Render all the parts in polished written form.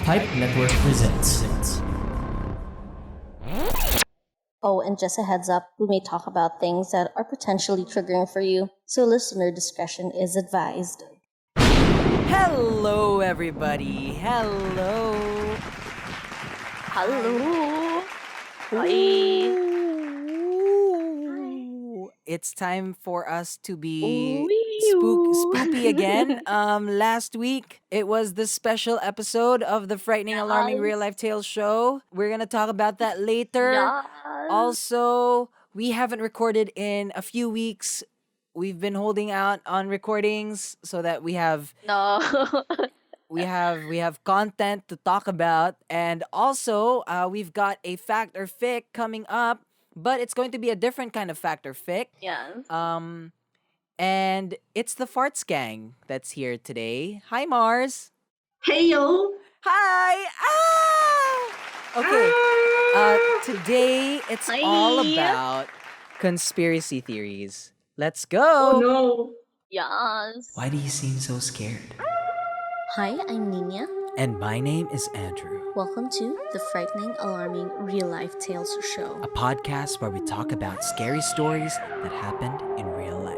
Pipe Network presents. Oh, and just a heads up, we may talk about things that are potentially triggering for you, so listener discretion is advised. Hello, everybody. Hello. Hello. Hi. Ooh. It's time for us to be Ooh. spoopy again. Last week it was the special episode of the Frightening Alarming Real Life Tales show. We're gonna talk about that later. Yes. Also, we haven't recorded in a few weeks. We've been holding out on recordings so that we have No. we have content to talk about, and also we've got a fact or fic coming up, but it's going to be a different kind of fact or fic. Yes. And it's the Farts gang that's here today. Hi, Mars. Hey yo! Hi. Okay. Today it's all Hi. about conspiracy theories. Let's go. Oh no! Yes. Why do you seem so scared? Hi, I'm NIña. And my name is Andrew. Welcome to the Frightening Alarming Real Life Tales show. A podcast where we talk about scary stories that happened in real life.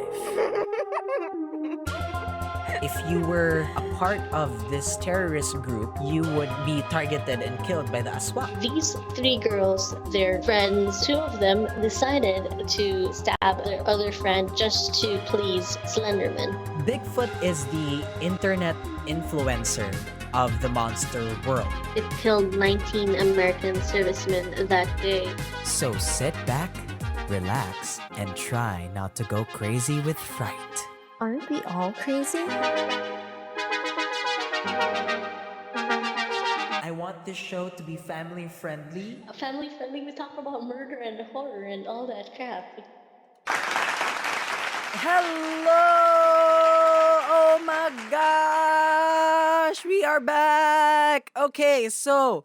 If you were a part of this terrorist group, you would be targeted and killed by the aswang. These three girls, their friends, two of them decided to stab their other friend just to please Slenderman. Bigfoot is the internet influencer of the monster world. It killed 19 American servicemen that day. So sit back, relax, and try not to go crazy with fright. Aren't we all crazy? I want this show to be family friendly. Family friendly, we talk about murder and horror and all that crap. Hello! Oh my gosh! We are back! Okay, so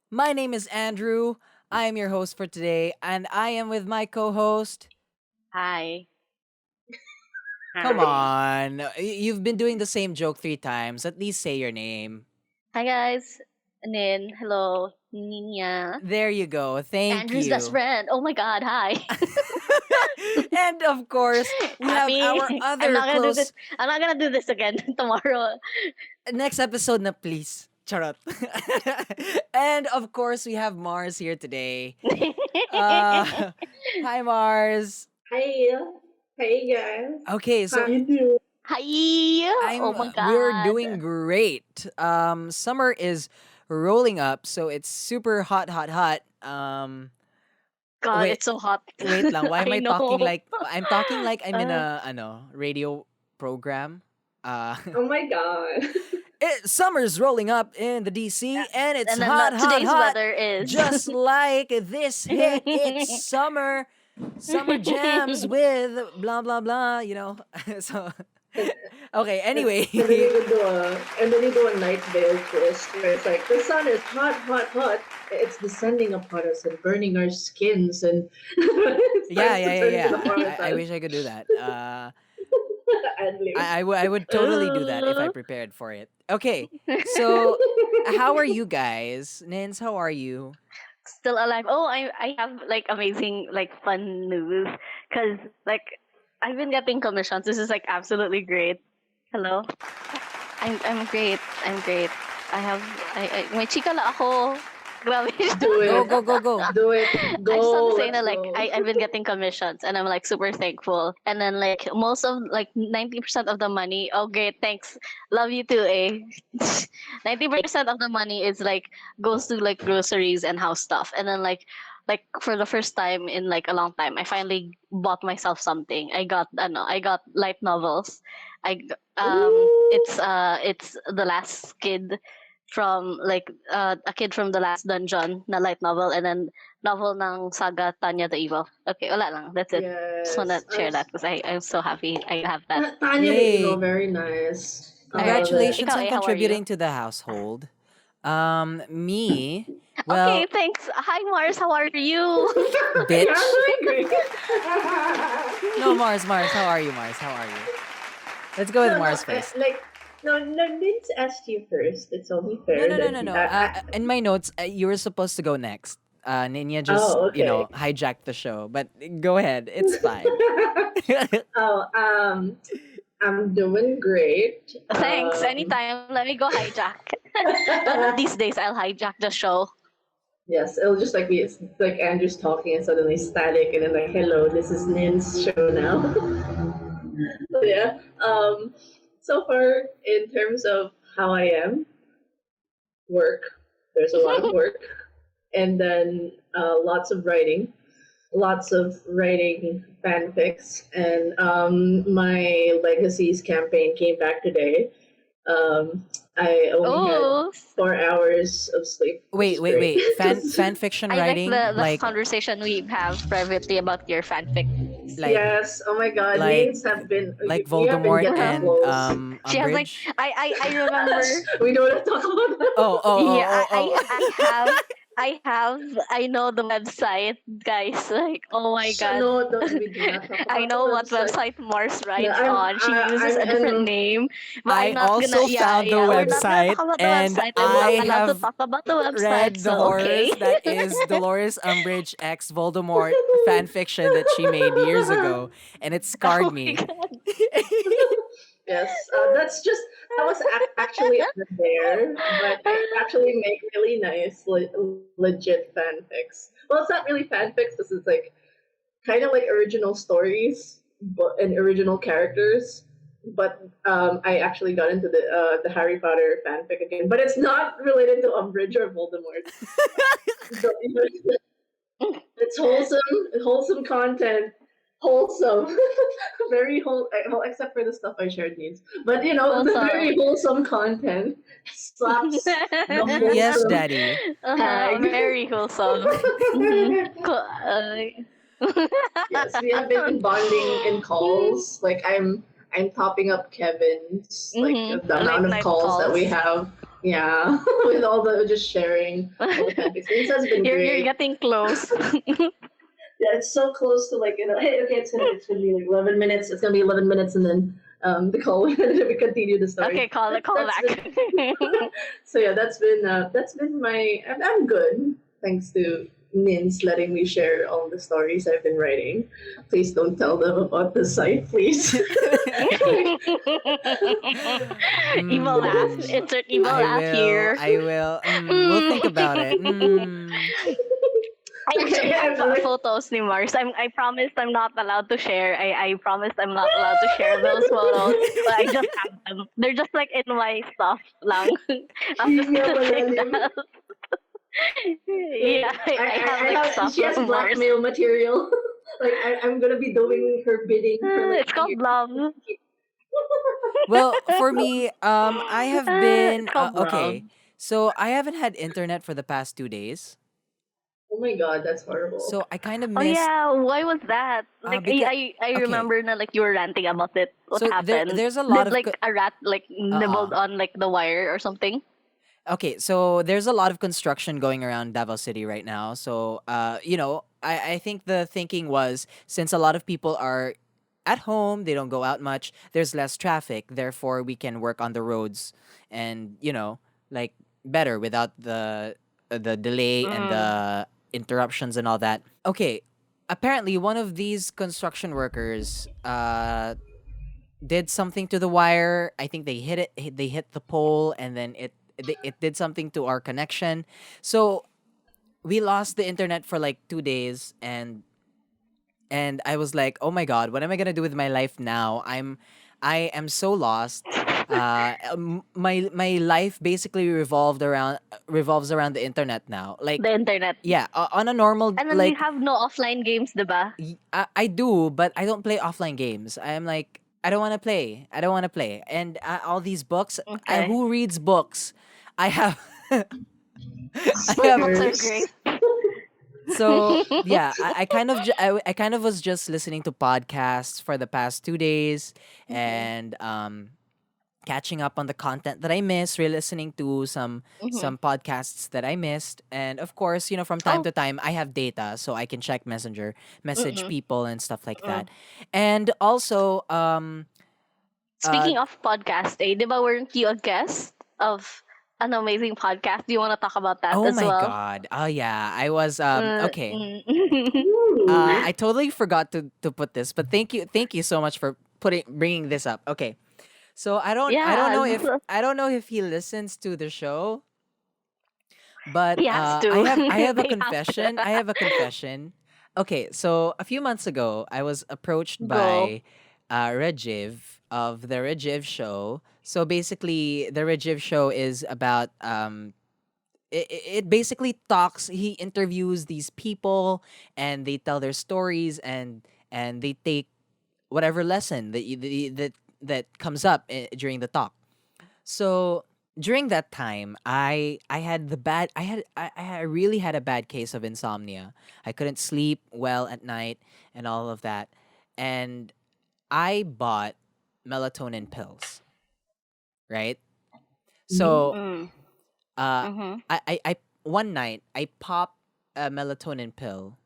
my name is Andrew. I am your host for today, and I am with my co-host. Hi. Come on. You've been doing the same joke 3 times. At least say your name. Hi, guys. And then, hello, NIña. There you go. Thank Andrew's you. best friend. Oh my God, hi. And of course, we have Happy. our other I'm not gonna do close... this. I'm not gonna do this again tomorrow. Next episode na please. Charot. And of course, we have Mars here today. Hi, Mars. Hey! Hey guys! Okay, so How you doing? Hi. Oh my God. we're doing great. Summer is rolling up, so it's super hot. God, wait. it's so hot. Wait lang, why am I know. talking like I'm in a radio program? Oh my god! Summer's rolling up in the DC, and it's And then hot. today's weather is Just like this hit, it's summer jams with blah blah blah. You know, so okay. Anyway, And then you do a night veil twist where it's like the sun is hot. It's descending upon us and burning our skins and it starts to turn into the horror I sun. wish I could do that. Adlib. I would totally do that if I prepared for it. Okay, so how are you guys? Nins, how are you? still alive. Oh, I have like amazing like fun news because like I've been getting commissions. This is like absolutely great. Hello. I'm great. I'm great. I may chika la ako. Grabe. Do it. Go. Do it. Go. I just want to say that let's like go. I've been getting commissions and I'm like super thankful. And then like most of like 90% of the money, oh great, thanks. Love you too, eh? 90% of the money is like goes to like groceries and house stuff. And then like for the first time in like a long time, I finally bought myself something. I got light novels. It's The Last Kid from like a kid from the last dungeon na light novel, and then novel ng saga Tanya the Evil. Okay, wala lang. That's it. Just wanna share that because I'm so happy I have that. Tanya the Yay. Evil, very nice. I love it. Congratulations Ikaw, on eh, how are contributing you? to the household. Me, well, Okay, thanks. Hi Mars, how are you? bitch. Yeah, I'm doing great. No, Mars, how are you, Mars? How are you? Let's go with Mars first. Like No, Vince asked you first. It's only No, fair no, no, that no, you. no. In my notes, you were supposed to go next. Niña just, Oh, okay. hijacked the show. But go ahead. It's fine. Oh, I'm doing great. Thanks. Anytime. Let me go hijack. One of these days, I'll hijack the show. Yes, it'll just like be like Andrew's talking and suddenly static, and then like, hello, this is Nin's show now. So yeah. So far in terms of how I am, work. There's a lot of work, and then lots of writing fanfics, and my Legacies campaign came back today. I only had Oh, 4 hours of sleep. Wait, It's wait, great. wait. Fan fiction I like writing, the conversation we have privately about your fanfic. like Yes. Oh my God. like Names have been. like We have been Voldemort getting and close. She has like Umbridge. I remember. We don't want to talk about that. Oh, oh, oh, Yeah, oh, oh. I know the website, guys. Like, oh my god. No, we do not talk about I know the what website Mars writes I'm- on. She uses I'm a different in- name. But I I'm not also gonna, found the we're not gonna website, talk about the and website. I I'm not allowed to have talk about the website. read the So horrors okay. that is Dolores Umbridge X Voldemort fan fiction that she made years ago, and it scarred Oh my me. God. Yes, that was actually under there, but I actually make really nice, legit fanfics. Well, it's not really fanfics. This is like kind of like original stories, but and original characters. But I actually got into the Harry Potter fanfic again, but it's not related to Umbridge or Voldemort. So, it's wholesome content. Wholesome, very except for the stuff I shared needs. But the Wholesome. very wholesome content slaps the wholesome Yes, Daddy. tag. Very wholesome. Yes, we have been bonding in calls. Like I'm topping up Kevin's Mhm. the amount Late of night calls that we calls. have. Yeah, with all the just sharing all the fanfics. This has been You're great. getting close. Yeah, it's so close to hey, okay, it's gonna be like 11 minutes. It's gonna be 11 minutes, and then the call and then we continue the story. Okay, call That's back. So yeah, that's been my. I'm good, thanks to Nins letting me share all the stories I've been writing. Please don't tell them about the site, please. Evil laugh. Insert evil laugh here. I will. We'll think about it. I actually have Okay, photos ni Mars. I promised I'm not allowed to share. I promised I'm not allowed to share those photos. But I just have them. They're just like in my stuff lang. I'm just Yeah, gonna take malalim. that. Yeah, I have like stuff She has from Mars. blackmail material. Like I'm gonna be doing her bidding for like It's called love. Well, for me, I have been It's called okay. love. So I haven't had internet for the past 2 days. Oh my God, that's horrible. So I kind of Oh missed. yeah, why was that? Like I okay. remember na like you were ranting about it. What So happened? there's a lot Did of like a rat like nibbled on like the wire or something? Okay, so there's a lot of construction going around Davao City right now. So, I think the thinking was since a lot of people are at home, they don't go out much, there's less traffic. Therefore, we can work on the roads and, like better without the delay and the interruptions and all that. Okay, apparently one of these construction workers did something to the wire. I think they hit the pole, and then it did something to our connection. So we lost the internet for like 2 days, and I was like, oh my god, what am I gonna do with my life now? I am so lost. My life basically revolves around the internet now. Like, The internet. yeah, on a normal, And then like, we have no offline games, diba? I do, but I don't play offline games. I'm like, I don't want to play. I don't want to play. And all these books, Okay. who reads books? I have. I Books have. are great. So yeah, I kind of was just listening to podcasts for the past 2 days, and catching up on the content that I missed, re-listening to some podcasts that I missed, and of course, from time Oh. to time, I have data, so I can check Messenger, message Mm-mm. people, and stuff like that. And also, Uh, Speaking of podcast, di ba weren't you a guest of an amazing podcast? Do you want to talk about that oh as my well? god. Oh yeah, I was okay. Mm. Ooh. I totally forgot to put this, but thank you so much for bringing this up. Okay. So I don't Yeah, know if he listens to the show, but he has to. I have a They have confession. to. I have a confession. Okay, so a few months ago, I was approached Go. by Rajiv of the Rajiv show. So basically, the Rajiv show is about it basically talks. He interviews these people, and they tell their stories, and they take whatever lesson that comes up during the talk. So during that time, I had the bad I really had a bad case of insomnia. I couldn't sleep well at night and all of that, and I bought melatonin pills. Right. So Mm. uh, Mm-hmm. I one night I popped a melatonin pill,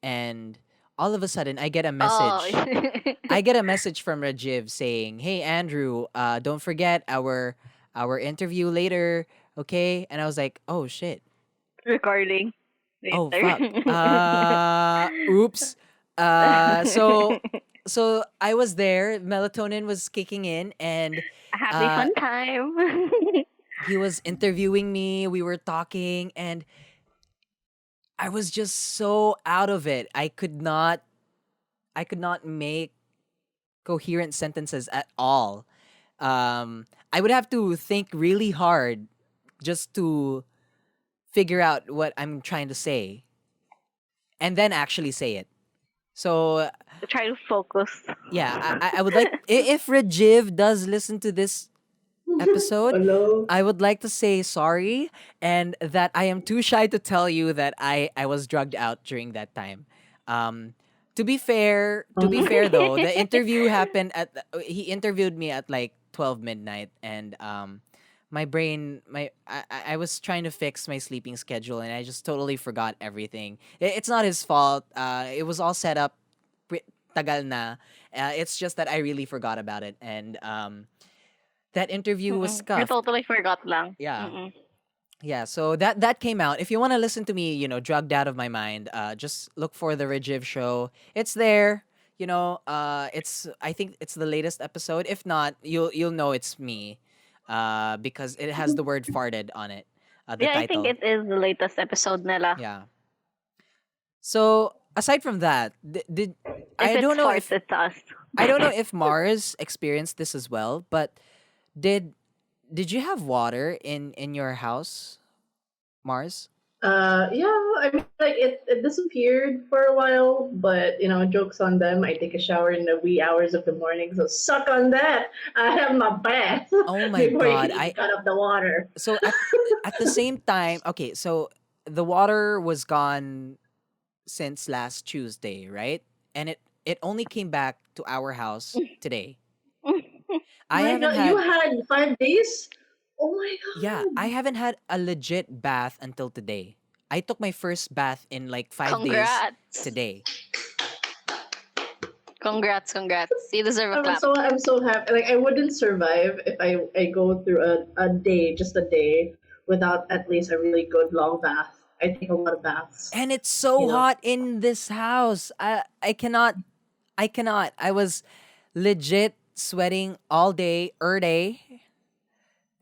and all of a sudden I get a Oh. message. I get a message from Rajiv saying, "Hey Andrew, don't forget our interview later, okay?" And I was like, "Oh shit. Recording Oh later. fuck. Oops. So I was there. Melatonin was kicking in, and Happy uh, fun time. he was interviewing me. We were talking, and I was just so out of it. I could not make coherent sentences at all. I would have to think really hard just to figure out what I'm trying to say and then actually say it. So Try to focus. yeah, I would like if Rajiv does listen to this episode, Hello. I would like to say sorry and that I am too shy to tell you that I was drugged out during that time. Um, to be fair though, the interview happened he interviewed me at like 12 midnight, and my brain I was trying to fix my sleeping schedule, and I just totally forgot everything. It's not his fault. It was all set up tagal na. It's just that I really forgot about it, and that interview was You scuffed. totally forgot lang. Yeah. Mm-mm. Yeah, so that came out. If you want to listen to me, drugged out of my mind, just look for the Rajiv show. It's there. It's I think it's the latest episode. If not, you'll know it's me, because it has the word farted on it, the Yeah, I think title. it is the latest episode nila. Yeah. So aside from that, did If I it's don't know farts, if it's us. I don't know if Mars experienced this as well, but did did you have water in your house, Mars? Yeah, I mean, like it disappeared for a while, but jokes on them. I take a shower in the wee hours of the morning, so suck on that. I have my bath Oh my before god. you I cut up the water. so at the same time, okay, so the water was gone since last Tuesday, right? And it only came back to our house today. Oh I my haven't god, you had had 5 days? Oh my yeah, I god. haven't had a legit bath until today. I took my first bath in like 5 days Congrats. today. Congrats, congrats. You deserve a clap. I'm so happy. Like I wouldn't survive if I go through a day, just a day, without at least a really good long bath. I take a lot of baths. And it's so You know. hot in this house. I cannot. I was legit sweating all day, day,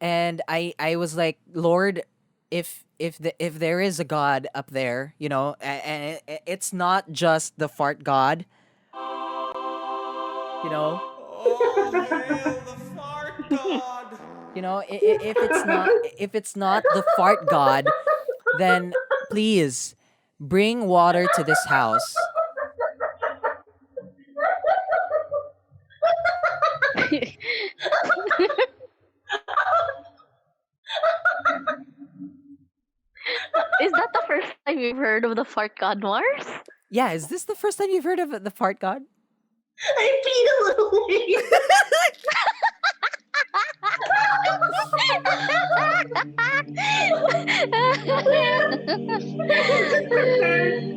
and I was like, Lord, if there is a God up there, and it's not just the fart God, you know, if it's not the fart God, then please bring water to this house. Is that the first time you've heard of the fart god Mars? Yeah, is this the first time you've heard of the fart God? I peed a little bit.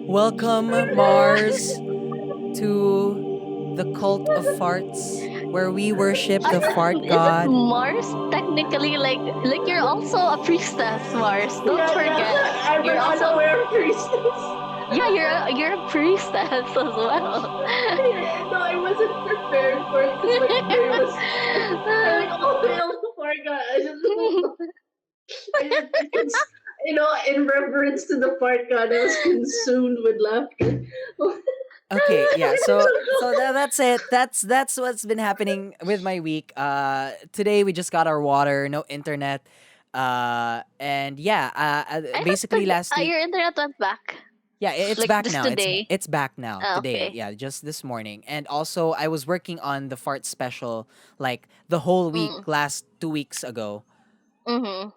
Welcome, Mars, to the cult of farts. where we worship the fart Isn't god. Mars technically like you're also a priestess, Mars? Don't forget. I You're was also unaware of priestess. yeah, you're a priestess as well. No, I wasn't prepared for it because my brain was. I'm like, oh, the fart god. I just it's in reverence to the fart god, I was consumed with laughter. Okay, yeah. That's it. That's what's been happening with my week. Today we just got our water, no internet. And yeah, I thought basically last week. your internet went back. Yeah, it's Like back just now. today. It's back now Ah, today. okay. Yeah, just this morning. And also I was working on the fart special like the whole week Mm. last 2 weeks ago. Mm-hmm.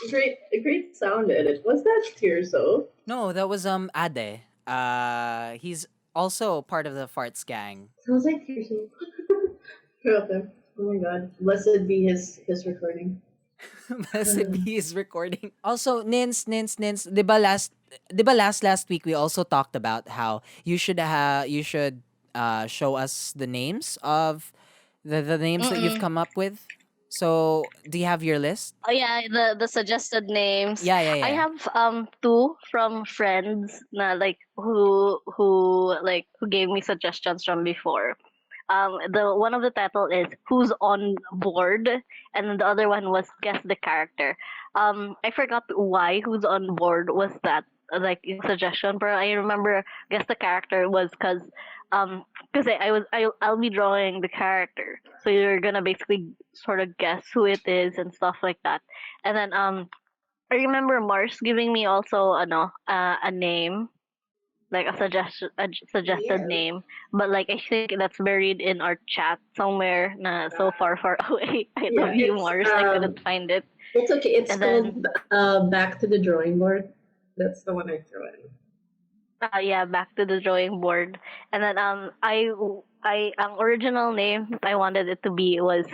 Great sound edit. Was that Tirso? No, that was Ade. He's also part of the farts gang. Sounds like Tirso. Okay. Oh my god. Blessed be his recording. Blessed be his recording. Also, Nins, 'di ba last week we also talked about how you should show us the names of the names that you've Mm-mm. come up with. So, do you have your list? Oh yeah, the suggested names. Yeah, I yeah. have two from friends na like who gave me suggestions from before. The one of the title is Who's on Board, and then the other one was Guess the Character. I forgot why Who's on Board was that like in suggestion, but I remember Guess the Character was because I'll be drawing the character, so you're gonna basically sort of guess who it is and stuff like that, and then I remember Mars giving me also a name, like suggested Yeah. name, but like I think that's buried in our chat somewhere na so far away. I Yeah, love you, it's, Mars. I couldn't find it. It's okay. It's And called then Back to the Drawing Board. That's the one I threw in. yeah, back to the drawing board. And then I original name that I wanted it to be was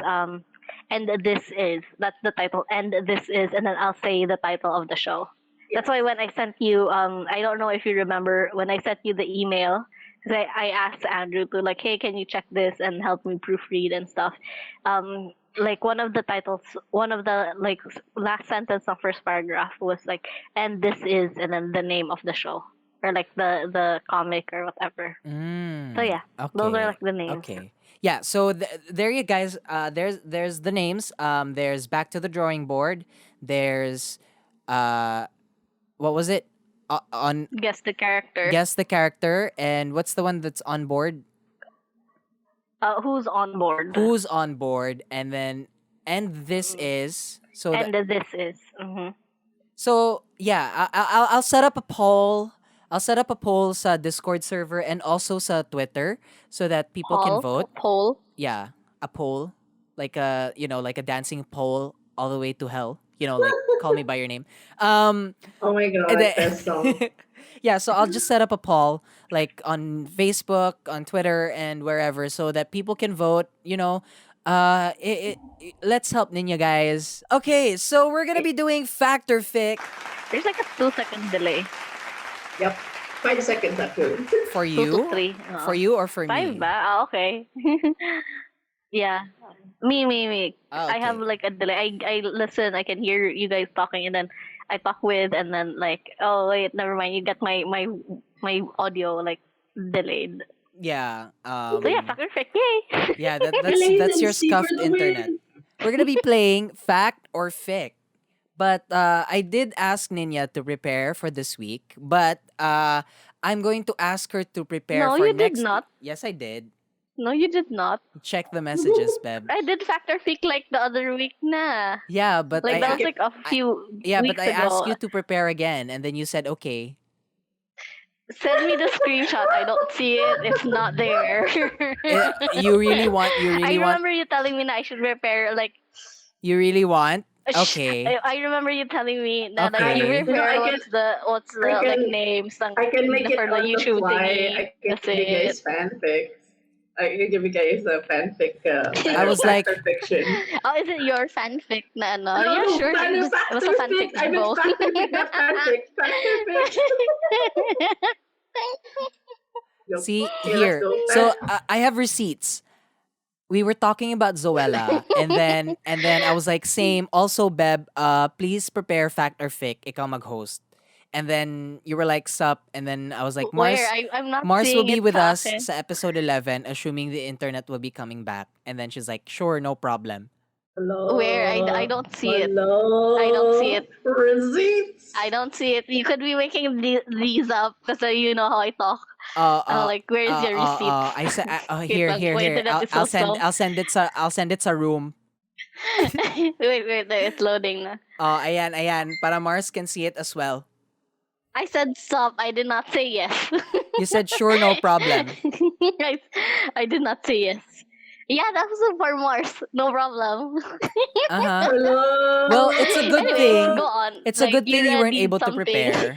and this is that's the title, and this is, and then I'll say the title of the show. That's why when I sent you, I don't know if you remember when I sent you the email, because I asked Andrew to like, hey, can you check this and help me proofread and stuff. Like one of the titles, one of the like last sentence of first paragraph was like, and this is, and then the name of the show or like the comic or whatever. So yeah, those are Okay. like the names. Okay. Yeah, so there you guys there's the names. There's Back to the Drawing Board. There's uh what was it? On Guess the character. Guess the Character, and what's the one that's on board? Who's on board? Who's on board, and then and this is so and this is. Mm-hmm. so yeah, I'll set up a poll. I'll set up a poll sa Discord server and also sa Twitter so that people can vote. Poll. Yeah, a poll, like a like a dancing pole all the way to hell. Like Call Me by Your Name. Um, Oh my god, and then- that song. yeah, so I'll just set up a poll like on Facebook, on Twitter, and wherever so that people can vote. Let's help Niña, guys. Okay, so we're gonna be doing fact or fic There's like a 2-second delay. Yep. 5 seconds actually. for 2 to you, 3. for you or for 5 me. ba? Ah, okay. Yeah. Me. Ah, I have okay. like a delay. I listen, I can hear you guys talking, and then I talk with, and then like, oh wait, never mind. You got my audio like delayed. Yeah. So yeah, fucker fic, yay! Yeah, Delayed that's and your see for scuffed the internet. win. We're gonna be playing fact or fic. But I did ask Ninya to prepare for this week, but I'm going to ask her to prepare No, for you did next. not. Yes, I did. No, you did not. Check the messages, Beb. I did factor fic like the other week na. Yeah, but Like that was like a I- few yeah, weeks but I ago. asked you to prepare again, and then you said okay. Send me the screenshot. I don't see it. It's not there. You really want? You I really want? remember you telling me that I should prepare like. You really want? Okay. I remember you telling me that Okay. you You know, prepare I what's the I like can- names ng, I can make it for the on the YouTube fly. thingy. I can That's give you guys it. fanfics. I can give you guys a fanfic. I was like- fiction. Oh, is it your fanfic na ano? No, Yeah, sure. It was a fanfic. I meant both. fanfic, not fanfic. Fanfic. Nope. See Okay, here. let's go. So I have receipts. we were talking about Zoella, and then I was like, same. Also, Beb, please prepare fact or fic. Ikaw mag-host. And then you were like, sup. And then I was like, Where Mars, I'm not Mars will seeing be it with sa us akin. sa episode 11, assuming the internet will be coming back. And then she's like, sure, no problem. Where I Hello. don't see it. Hello. I don't see it. Receipts. I don't see it. You could be making these up because you know how I talk. Like, where is your receipts? I said, Wait here, lang, here, my here. internet is so slow. I'll send it sa room. Wait, it's loading na. Ayan, ayan. Para Mars can see it as well. I said stop. I did not say yes. You said, sure, no problem. I did not say yes. Yeah, that was for Mars. No problem. Uh-huh. Hello. Well, it's a good Anyways, thing. go on. It's a Like, good thing you weren't read able to something. prepare.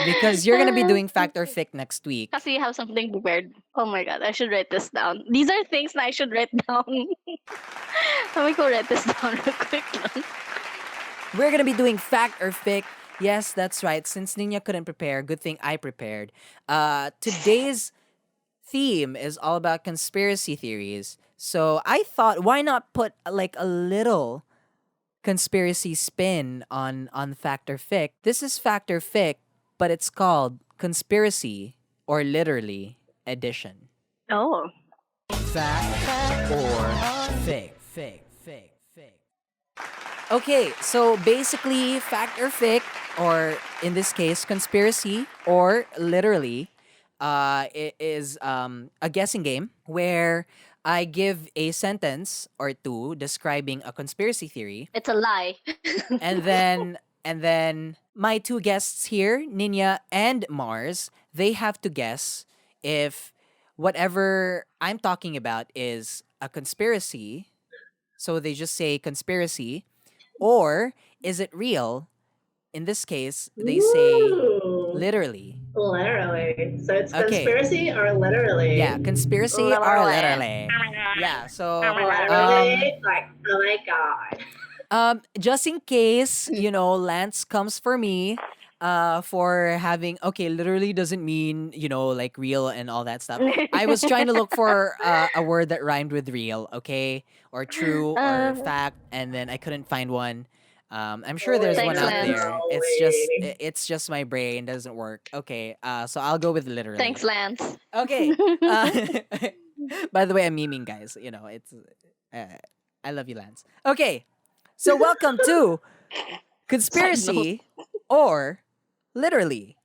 Because you're gonna be doing fact or fic next week. Kasi you have something prepared. Oh my god, I should write this down. These are things na I should write down. Let me go write this down real quick lang. We're gonna be doing fact or fic. Yes, that's right. Since Niña couldn't prepare, good thing I prepared. Today's theme is all about conspiracy theories. So I thought, why not put like a little conspiracy spin on fact or fic? This is fact or fic, but it's called conspiracy or literally edition. Oh. Fact or fic. Okay, so basically, fact or fic, or in this case, conspiracy or literally, it is a guessing game where I give a sentence or two describing a conspiracy theory, It's a lie. and then my two guests here, Niña and Mars, they have to guess if whatever I'm talking about is a conspiracy. So they just say conspiracy, or is it real? In this case, they say Ooh. literally. Literally. So it's Okay. conspiracy or literally? Yeah, conspiracy or literally. Yeah, so Literally, like, oh my god. just in case, Lance comes for me for having, okay, literally doesn't mean, like real and all that stuff. I was trying to look for a word that rhymed with real, okay, or true or fact, and then I couldn't find one. I'm sure there's one Thanks, out Lance. there. It's just my brain doesn't work. Okay, so I'll go with literally. Thanks, Lance. Okay. By the way, I'm memeing, guys. It's I love you, Lance. Okay, so welcome to conspiracy or literally.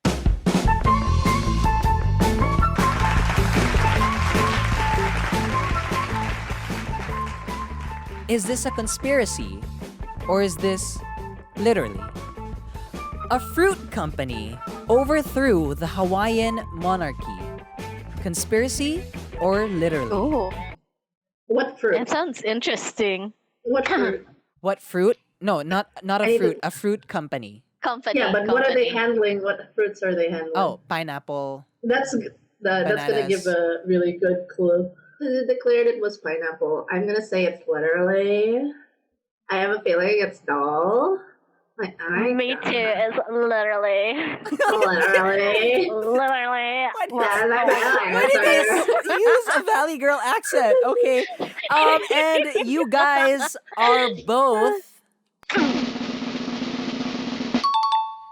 Is this a conspiracy or is this literally? A fruit company overthrew the Hawaiian monarchy. Conspiracy or literally? Oh, What fruit? that sounds interesting. What fruit? What fruit? No, not a Anything- fruit. A fruit company. Company. Yeah, but what are they company. handling? What fruits are they handling? Oh, pineapple. That's gonna Bananas. give a really good clue. They declared it was pineapple. I'm gonna say it's literally. I have a feeling it's doll. Like Me too. It's literally. Literally. Literally. Why did they use a Valley Girl accent? Okay. And you guys are both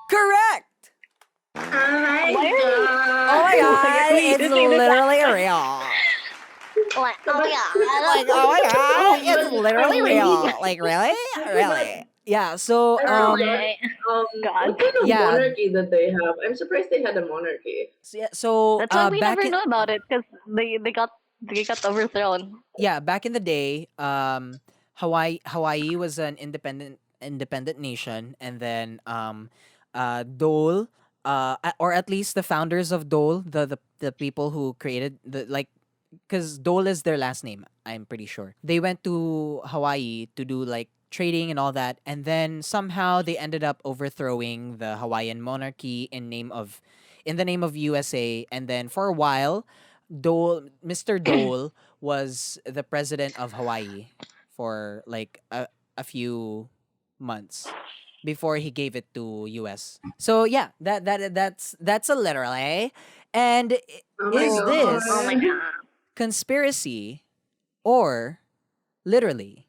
correct. Oh my Why are god. Oh my god, it's literally real. Like, oh yeah. Like, oh my god, it's literally real. Like, really? Really? Yeah, so, God. What kind of Yeah. monarchy did they have? I'm surprised they had a monarchy. so That's why we back never in, know about it because they got overthrown. yeah, back in the day, Hawaii was an independent nation, and then Dole, or at least the founders of Dole, the people who created because Dole is their last name, I'm pretty sure. They went to Hawaii to do like trading and all that, and then somehow they ended up overthrowing the Hawaiian monarchy in the name of USA, and then for a while, Mr. Dole was the president of Hawaii for like a few months before he gave it to US. So yeah, that's a literally. And Oh my is god. this Oh my god. conspiracy or literally?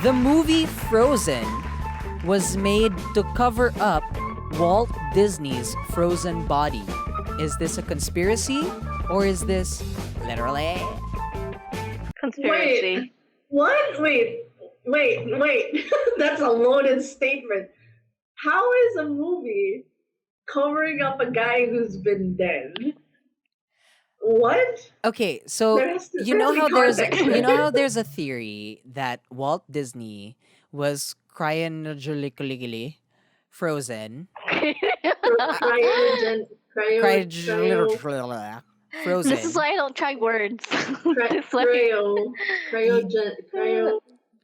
The movie Frozen was made to cover up Walt Disney's frozen body. Is this a conspiracy or is this literally? Conspiracy. What? Wait. That's a loaded statement. How is a movie covering up a guy who's been dead? What? Okay, so There has to- you know there how has to be there's context. you know how there's a theory that Walt Disney was cryogenically frozen. Cryogen, Frozen. This is why I don't try words. It's like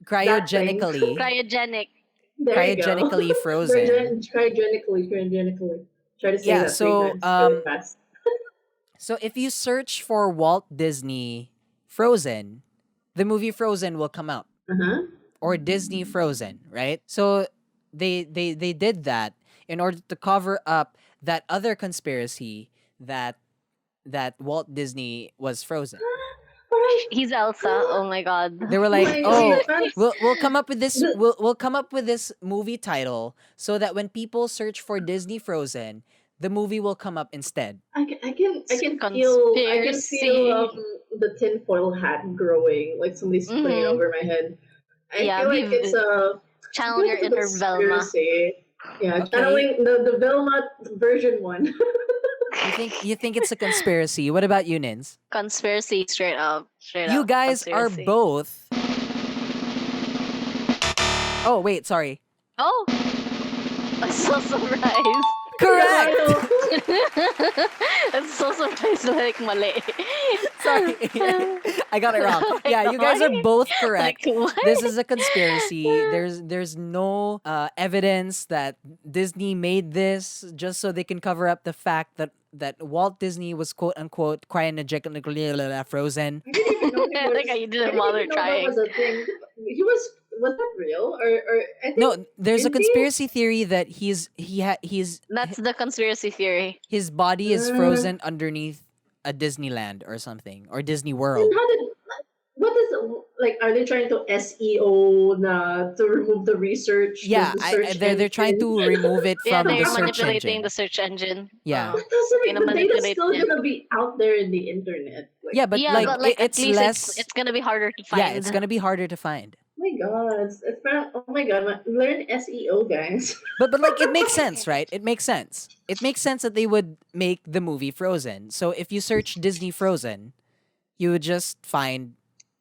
Cryogenically. cryogenic. There you go. Cryogenically frozen. Cryogenically. Try to say Yeah, that so, 3 times really fast. So if you search for Walt Disney Frozen, the movie Frozen will come up. Uh-huh. Or Disney Frozen, right? So they did that in order to cover up that other conspiracy that Walt Disney was frozen. He's Elsa. Oh my god. They were like, My "Oh, God. we'll come up with this we'll come up with this movie title so that when people search for Disney Frozen, the movie will come up instead." I can feel Conspiracy. the tinfoil hat growing, like somebody's putting it Mhm. over my head. I Yeah, feel like we've- it's a Channel your inner Velma. conspiracy. Yeah, Okay. channeling the Velma version 1. You think it's a conspiracy? What about you, Nins? Conspiracy, straight up. Straight You up. guys are Conspiracy. both. Oh wait, sorry. Oh! I'm so surprised. Correct. I'm so surprised like mali. Sorry, I got it wrong. Like, Yeah, you guys are why? both correct. Like, what? This is a conspiracy. There's no evidence that Disney made this just so they can cover up the fact that Walt Disney was quote unquote cryogenically frozen. I didn't even know he was, Like, you didn't I didn't bother even know trying. that was a thing. He was that real? Or I think No, there's a Indeed? conspiracy theory that he's That's the conspiracy theory. his body is frozen underneath a Disneyland or something or Disney World. And how did what is like? Are they trying to SEO to remove the research? Yeah, the search they're trying engine? to remove it Yeah, from they're the search manipulating engine. the search engine. Yeah. That doesn't make Gonna the data's manipulate still it. gonna be out there in the internet. Like, Yeah, but yeah, like, but like it's at least less. it's gonna be harder to find. Yeah, it's gonna be harder to find. oh my god, oh my god, learn SEO, guys. But like it makes sense, right? It makes sense. It makes sense that they would make the movie Frozen. So if you search Disney Frozen, you would just find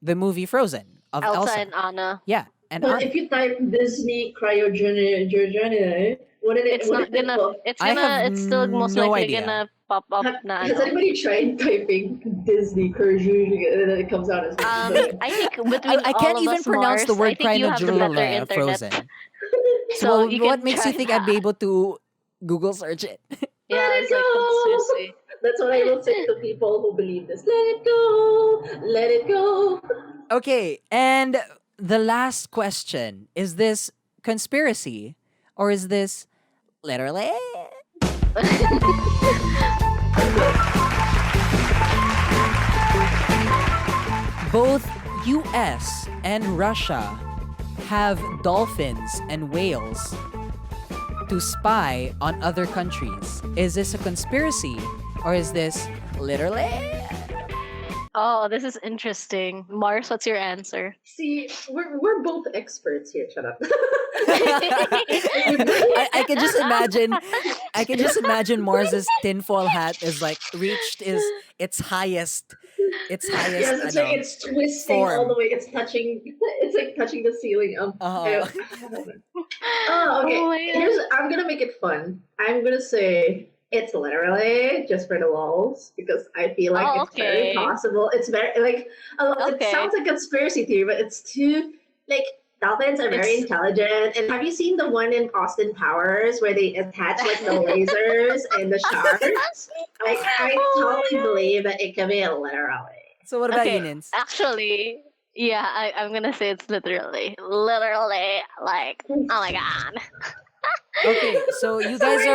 the movie Frozen of Elsa Elsa. and Anna. Yeah, and But Anna. if you type Disney cryogenic, what did it? It's what not did it gonna. call? It's I gonna. have It's still most no likely idea. gonna pop up. Na, Has ano. anybody tried typing Disney cryogenic and then it comes out as I think between I can't all of even us pronounce the Mars, word I think you have the better internet. Frozen. So So you what can makes you try think I'd be that. able to Google search it? Yeah, Let it's it like go. conspiracy. That's what I will say to people who believe this. Let it go. Let it go. Okay, and the last question, is this conspiracy or is this literally? Both US and Russia have dolphins and whales to spy on other countries. Is this a conspiracy or is this literally? Oh, this is interesting. Mars, what's your answer? See, we're both experts here. Shut up. I can just imagine Mars's tinfoil hat is like reached its highest Yes, it's like it's twisting all form. the way. It's touching. It's like touching the ceiling. Uh-huh. Oh, okay. Oh my God. I'm gonna make it fun. I'm gonna say it's literally just for the lulz because I feel like Oh, it's very okay. possible. It's very like it Okay. sounds like conspiracy theory, but it's too like dolphins are very It's- intelligent. And have you seen the one in Austin Powers where they attach like the lasers and the sharks? Like I Oh my totally God. believe that it could be a literally. So what about Okay, you, Nins? actually, yeah, I'm gonna say it's literally, like, oh my god. Okay, so you guys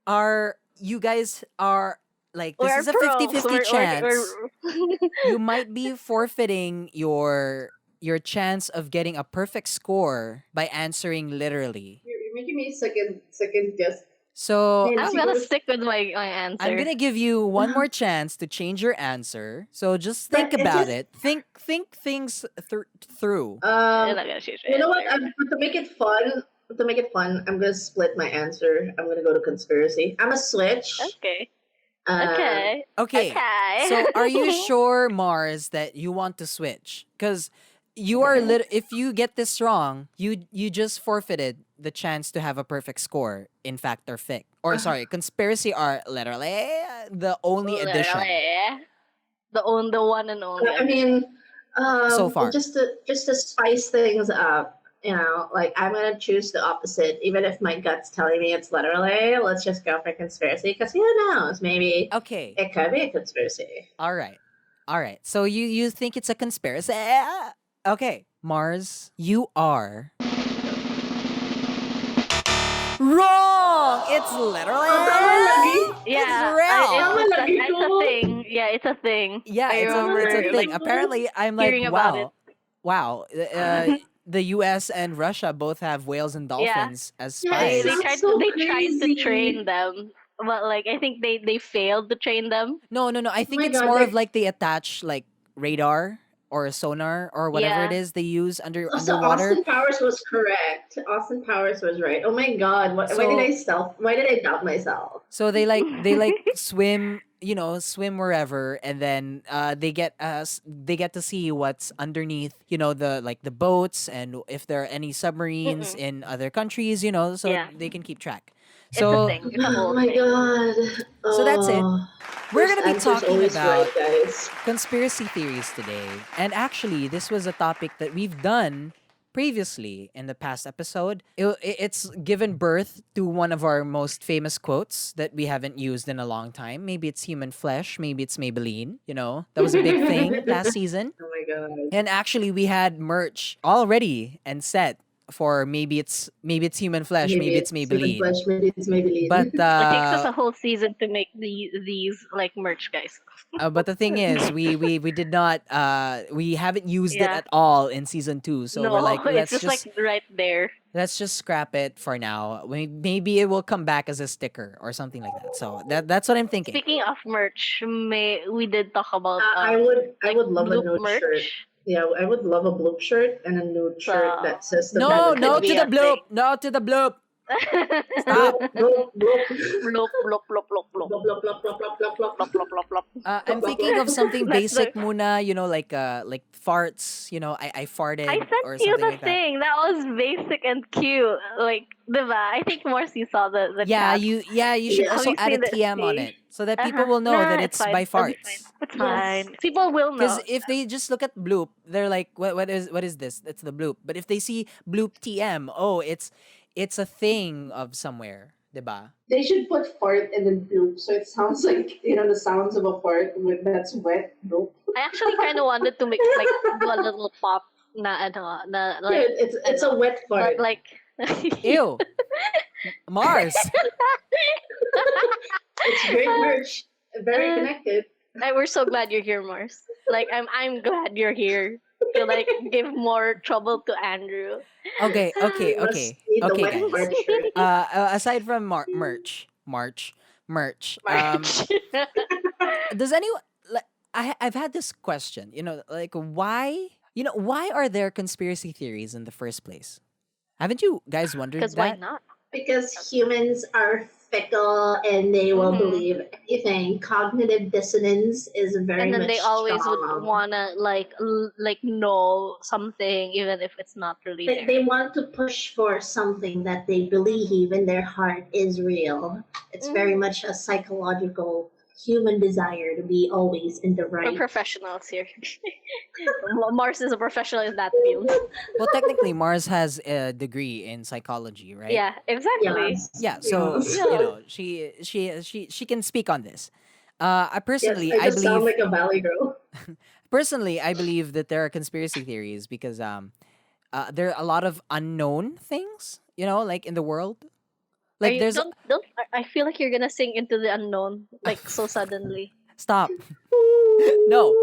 are you guys are like, this We're is a pros. 50-50 chance. We're You might be forfeiting your chance of getting a perfect score by answering literally. You're making me second guess. So Man, I'm see, gonna there's- stick with my answer. I'm gonna give you one more chance to change your answer. So just But think it's about just- it. Think things through. I'm not gonna change my You know what? answer. To make it fun, I'm gonna split my answer. I'm gonna go to conspiracy. I'm a switch. Okay. Uh, Okay. Okay. Okay. So are you sure, Mars, that you want to switch? Because you are if you get this wrong, you just forfeited the chance to have a perfect score in fact or fic. Or sorry, conspiracy are literally the only edition. Literally. The one and only. I mean, So far. just to spice things up, like I'm gonna choose the opposite, even if my gut's telling me it's literally. Let's just go for conspiracy, because who knows? Maybe Okay. it could be a conspiracy. All right. All right. So you think it's a conspiracy? Okay, Mars, you are wrong. It's literally yeah, real. it's a thing. Yeah, it's a thing. Yeah, I it's a remember, thing. like, Apparently, I'm like, hearing about it. wow. The U.S. and Russia both have whales and dolphins as Yeah, spies. They Sounds tried so they tried to crazy. train them, but like I think they failed to train them. No. I think my it's God, more like- of like they attach like radar or sonar or whatever Yeah. it is they use So underwater. Austin Powers was correct. Austin Powers was right. Oh my God! Why So- did I doubt myself? So they swim, swim wherever, and then they get to see what's underneath, the boats, and if there are any submarines in other countries, so Yeah. they can keep track. It's So a thing. It's a Oh whole my thing. God! So that's it. Oh, We're first gonna be answer's talking always about right, guys. conspiracy theories today, and actually, this was a topic that we've done previously in the past episode. It's given birth to one of our most famous quotes that we haven't used in a long time. Maybe it's human flesh, maybe it's Maybelline. That was a big thing last season. Oh my God! And actually, we had merch already and set for maybe it's human flesh, maybe it's human Maybelline. flesh, maybe it's Maybelline. But It takes us a whole season to make these like merch, guys. but the thing is, we did not we haven't used it Yeah. at all in season 2. So no, we're like, it's just like right there. let's just scrap it for now. Maybe it will come back as a sticker or something like that. So that's what I'm thinking. Speaking of merch, we did talk about I would love a Bloop nude merch. shirt. Yeah, I would love a bloop shirt and a nude shirt that says the No, That no could to be the a bloop. thing. No to the bloop. Bloop, bloop, bloop. Bloop, bloop, bloop, bloop, bloop. Blop, blop, blop, blop, blop, blop, blop. Plop, plop, plop, plop. I'm thinking of something That's basic the- muna, like farts, I farted I or sent you something the like that. thing. That was basic and cute. Like, diba? I think Marcy saw the Yeah, tab. you should Yeah. also Have you add a seen the TM on page? it so that people will know Nah, that it's fine. by It'll be farts. fine. It's Yes. fine. People will know. Because if they just look at bloop, they're like, what is this? It's the bloop. But if they see bloop TM, oh, it's a thing of somewhere, diba? They should put fart and then bloop, so it sounds like the sounds of a fart that's wet. Bloop. I actually kind of wanted to make like do a little pop. Na ano, na Yeah, like, it's a wet fart. but like. Ew. Mars. It's great merch. Very connected. We're so glad you're here, Mars. Like I'm glad you're here to like give more trouble to Andrew. Okay, Must okay, need the wet guys. fart shirt. Aside from merch, March. does anyone like? I've had this question. Like why? Why are there conspiracy theories in the first place? Haven't you guys wondered Because that? why not? Because humans are fickle and they will Mhm. believe anything. Cognitive dissonance is very And then much they always would strong. wanna like know something even if it's not really there. They want to push for something that they believe in their heart is real. It's very Mhm. much a psychological human desire to be always in the We're right. professionals here. Mars is a professional in that field. Well, technically, Mars has a degree in psychology, right? Yeah, exactly. Yes. Yeah. So Yes. she can speak on this. I Yes, personally, I I just sound believe like a valley girl. personally, I believe that there are conspiracy theories because there are a lot of unknown things, like in the world. Are Like you there's don't I feel like you're gonna sing Into the Unknown like so suddenly. stop. No.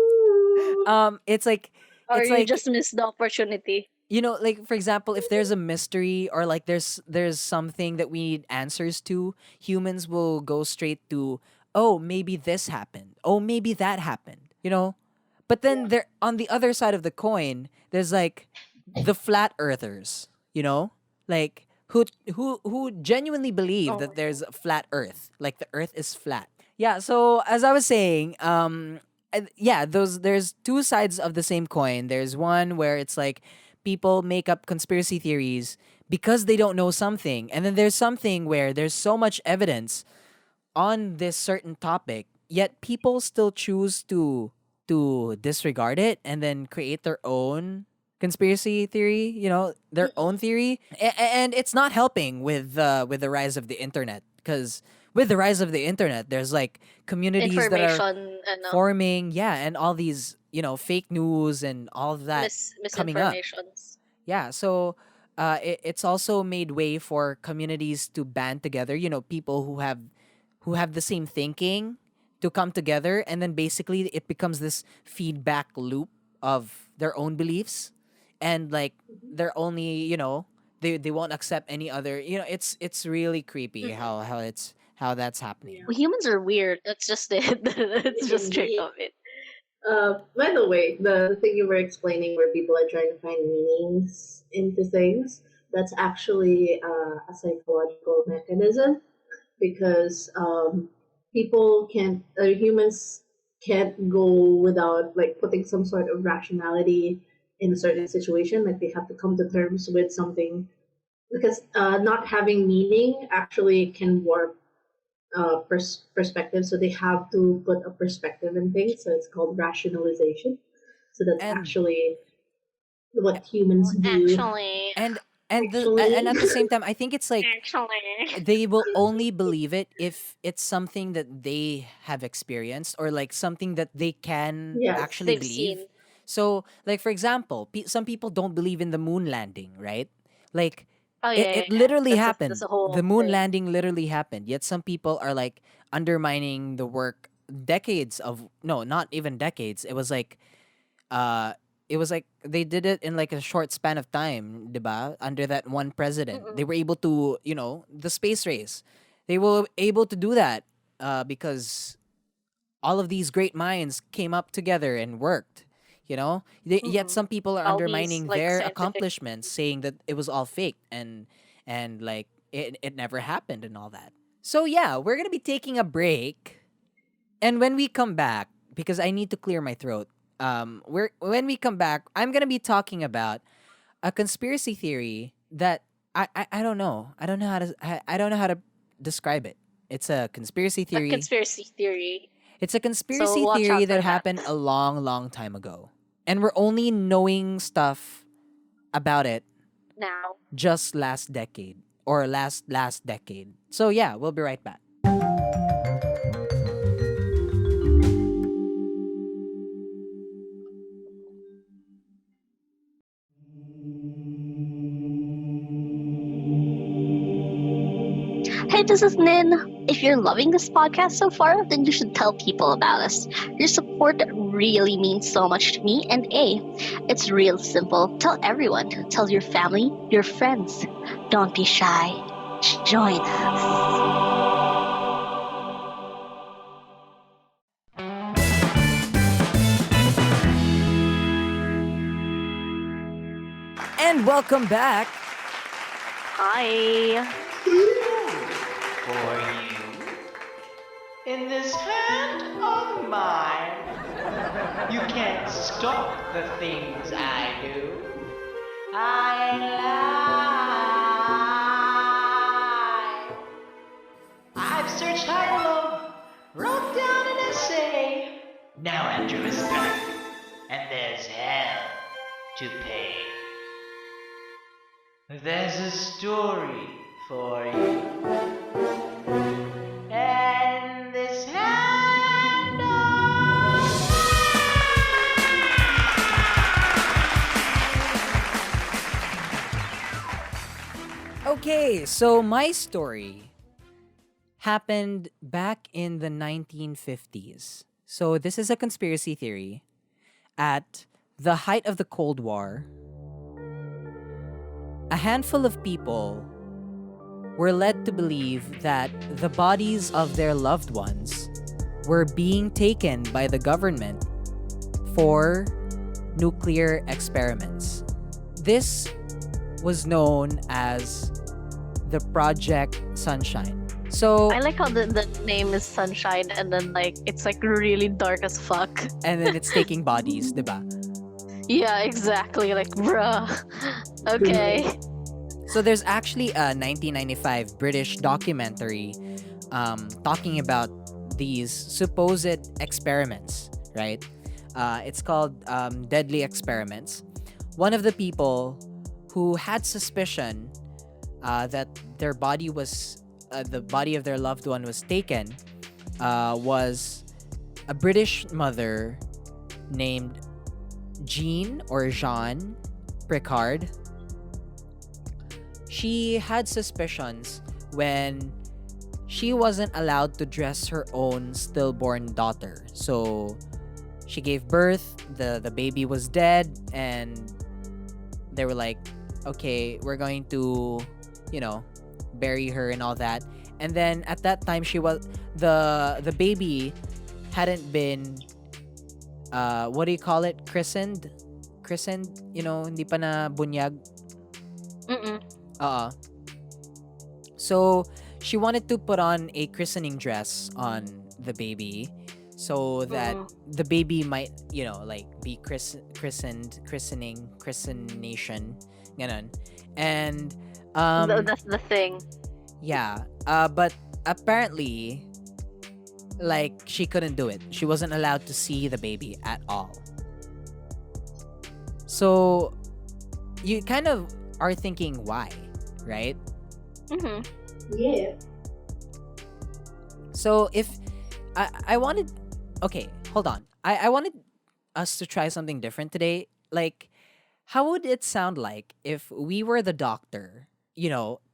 It's like Or it's you like just missed the opportunity. like for example, if there's a mystery or like there's something that we need answers to, humans will go straight to, oh, maybe this happened. Oh, maybe that happened. But then there on the other side of the coin, there's like the flat earthers. Like who genuinely believe Oh that my there's a flat earth, like the earth is flat. Yeah, so as I was saying, yeah, there's two sides of the same coin. There's one where it's like people make up conspiracy theories because they don't know something, and then there's something where there's so much evidence on this certain topic, yet people still choose to disregard it and then create their own conspiracy theory, their own theory. And it's not helping with the rise of the internet, because with the rise of the internet, there's like communities that are information and forming, yeah, and all these, fake news and all of that coming up. misinformations. Yeah, so it's also made way for communities to band together. People who have the same thinking to come together, and then basically it becomes this feedback loop of their own beliefs, and like they're only they won't accept any other. It's really creepy how that's happening. Well, humans are weird. That's just it. That's just straight of it. By the way, the thing you were explaining where people are trying to find meanings into things, that's actually a psychological mechanism because humans can't go without like putting some sort of rationality in a certain situation. Like they have to come to terms with something because not having meaning actually can warp perspective. So they have to put a perspective in things. So it's called rationalization. So that's And actually what humans do. Actually, and at the same time, I think it's like actually. they will only believe it if it's something that they have experienced, or like something that they can Yes. actually They've believe. seen. So, like for example, some people don't believe in the moon landing, right? Like Oh it, yeah, it literally that's happened. a whole The moon thing. landing literally happened. Yet some people are like undermining the work decades of, no, not even decades. Uh it was like they did it in like a short span of time, diba? Under that one president. They Mm-mm. were able to, the space race. They were able to do that because all of these great minds came up together and worked. Yet Mm-mm. some people are All these undermining like their scientific. accomplishments, saying that it was all fake and like it never happened and all that. So yeah, we're gonna be taking a break, and when we come back, because I need to clear my throat, when we come back, I'm gonna be talking about a conspiracy theory that I don't know. I don't know how to describe it. It's a conspiracy A theory. conspiracy theory. It's a So conspiracy watch theory out that for that. happened a long, long time ago. And we're only knowing stuff about it Now. just last decade, or last decade. So yeah, we'll be right back. Hey, this is Nin. If you're loving this podcast so far, then you should tell people about us. Your support really means so much to me, and it's real simple. Tell everyone. Tell your family, your friends. Don't be shy. Join us. And welcome back. Hi. For you, in this hand of mine, you can't stop the things I do. I lie. I've searched high and low, wrote down an essay. Now Andrew is back, and there's hell to pay. There's a story for you. And this hand Okay, so my story happened back in the 1950s. So this is a conspiracy theory. At the height of the Cold War, a handful of people were led to believe that the bodies of their loved ones were being taken by the government for nuclear experiments. This was known as the Project Sunshine. So, I like how the name is Sunshine and then like it's like really dark as fuck. and then it's taking bodies, diba? Yeah, exactly. Like, bruh. Okay. So there's actually a 1995 British documentary talking about these supposed experiments, right? It's called Deadly Experiments. One of the people who had suspicion that their body was, the body of their loved one was taken, was a British mother named Jean Picard. She had suspicions when she wasn't allowed to dress her own stillborn daughter. So she gave birth, the baby was dead, and they were like, okay, we're going to, bury her and all that. And then at that time, she was, the baby hadn't been, what do you call it? Christened, hindi pa na bunyag. Mm-mm. So she wanted to put on a christening dress on the baby so that the baby might, be christenation, ganon. And That's the thing. yeah, but apparently, like, she couldn't do it. She wasn't allowed to see the baby at all. So you kind of are thinking why, right? Mm-hmm. Yeah. So if I wanted, okay, hold on. I wanted us to try something different today. Like, how would it sound like if we were the doctor,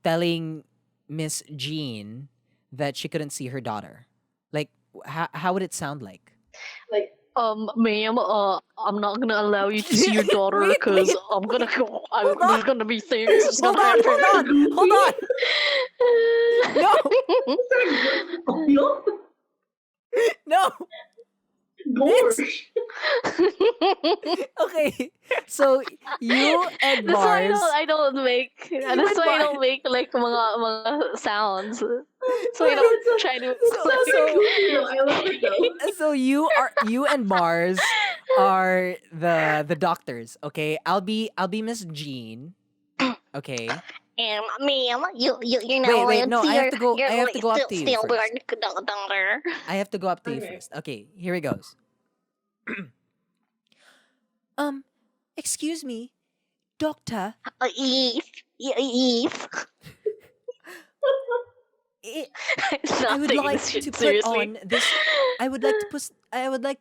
telling Miss Jean that she couldn't see her daughter? Like, how would it sound like? Like, Ma'am, I'm not gonna allow you to see your daughter Wait, because wait. I'm gonna go. Hold There's on. gonna be things that's Hold gonna on, happen. hold on. No, no, no. gosh. Okay, so you and That's why Mars. I don't make. That's and why I Mars. don't make like mga sounds. So I don't try to. I love it though. So you and Mars are the doctors, okay? I'll be Miss Jean. Okay. Ma'am, you're not Wait, allowed no, to I your, have to go your I have to go up to you stillborn first. daughter. I have to go up to you Okay. first. Okay, here it goes. Excuse me, doctor. Eve, Eve. I would Taking like this shit to put seriously. on this. I would like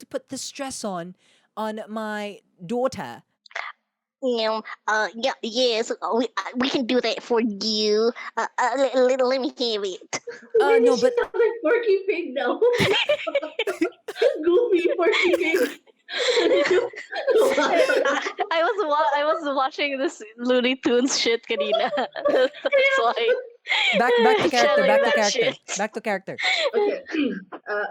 to put this stress on my daughter. Yes, we can do that for you. Let me hear it. Why No, does but she sound like Porky Pig now? Goofy Porky Pig. I was watching this Looney Tunes shit kanina. That's why. back to character. Channeling Back to that character. shit. Back to character. Okay.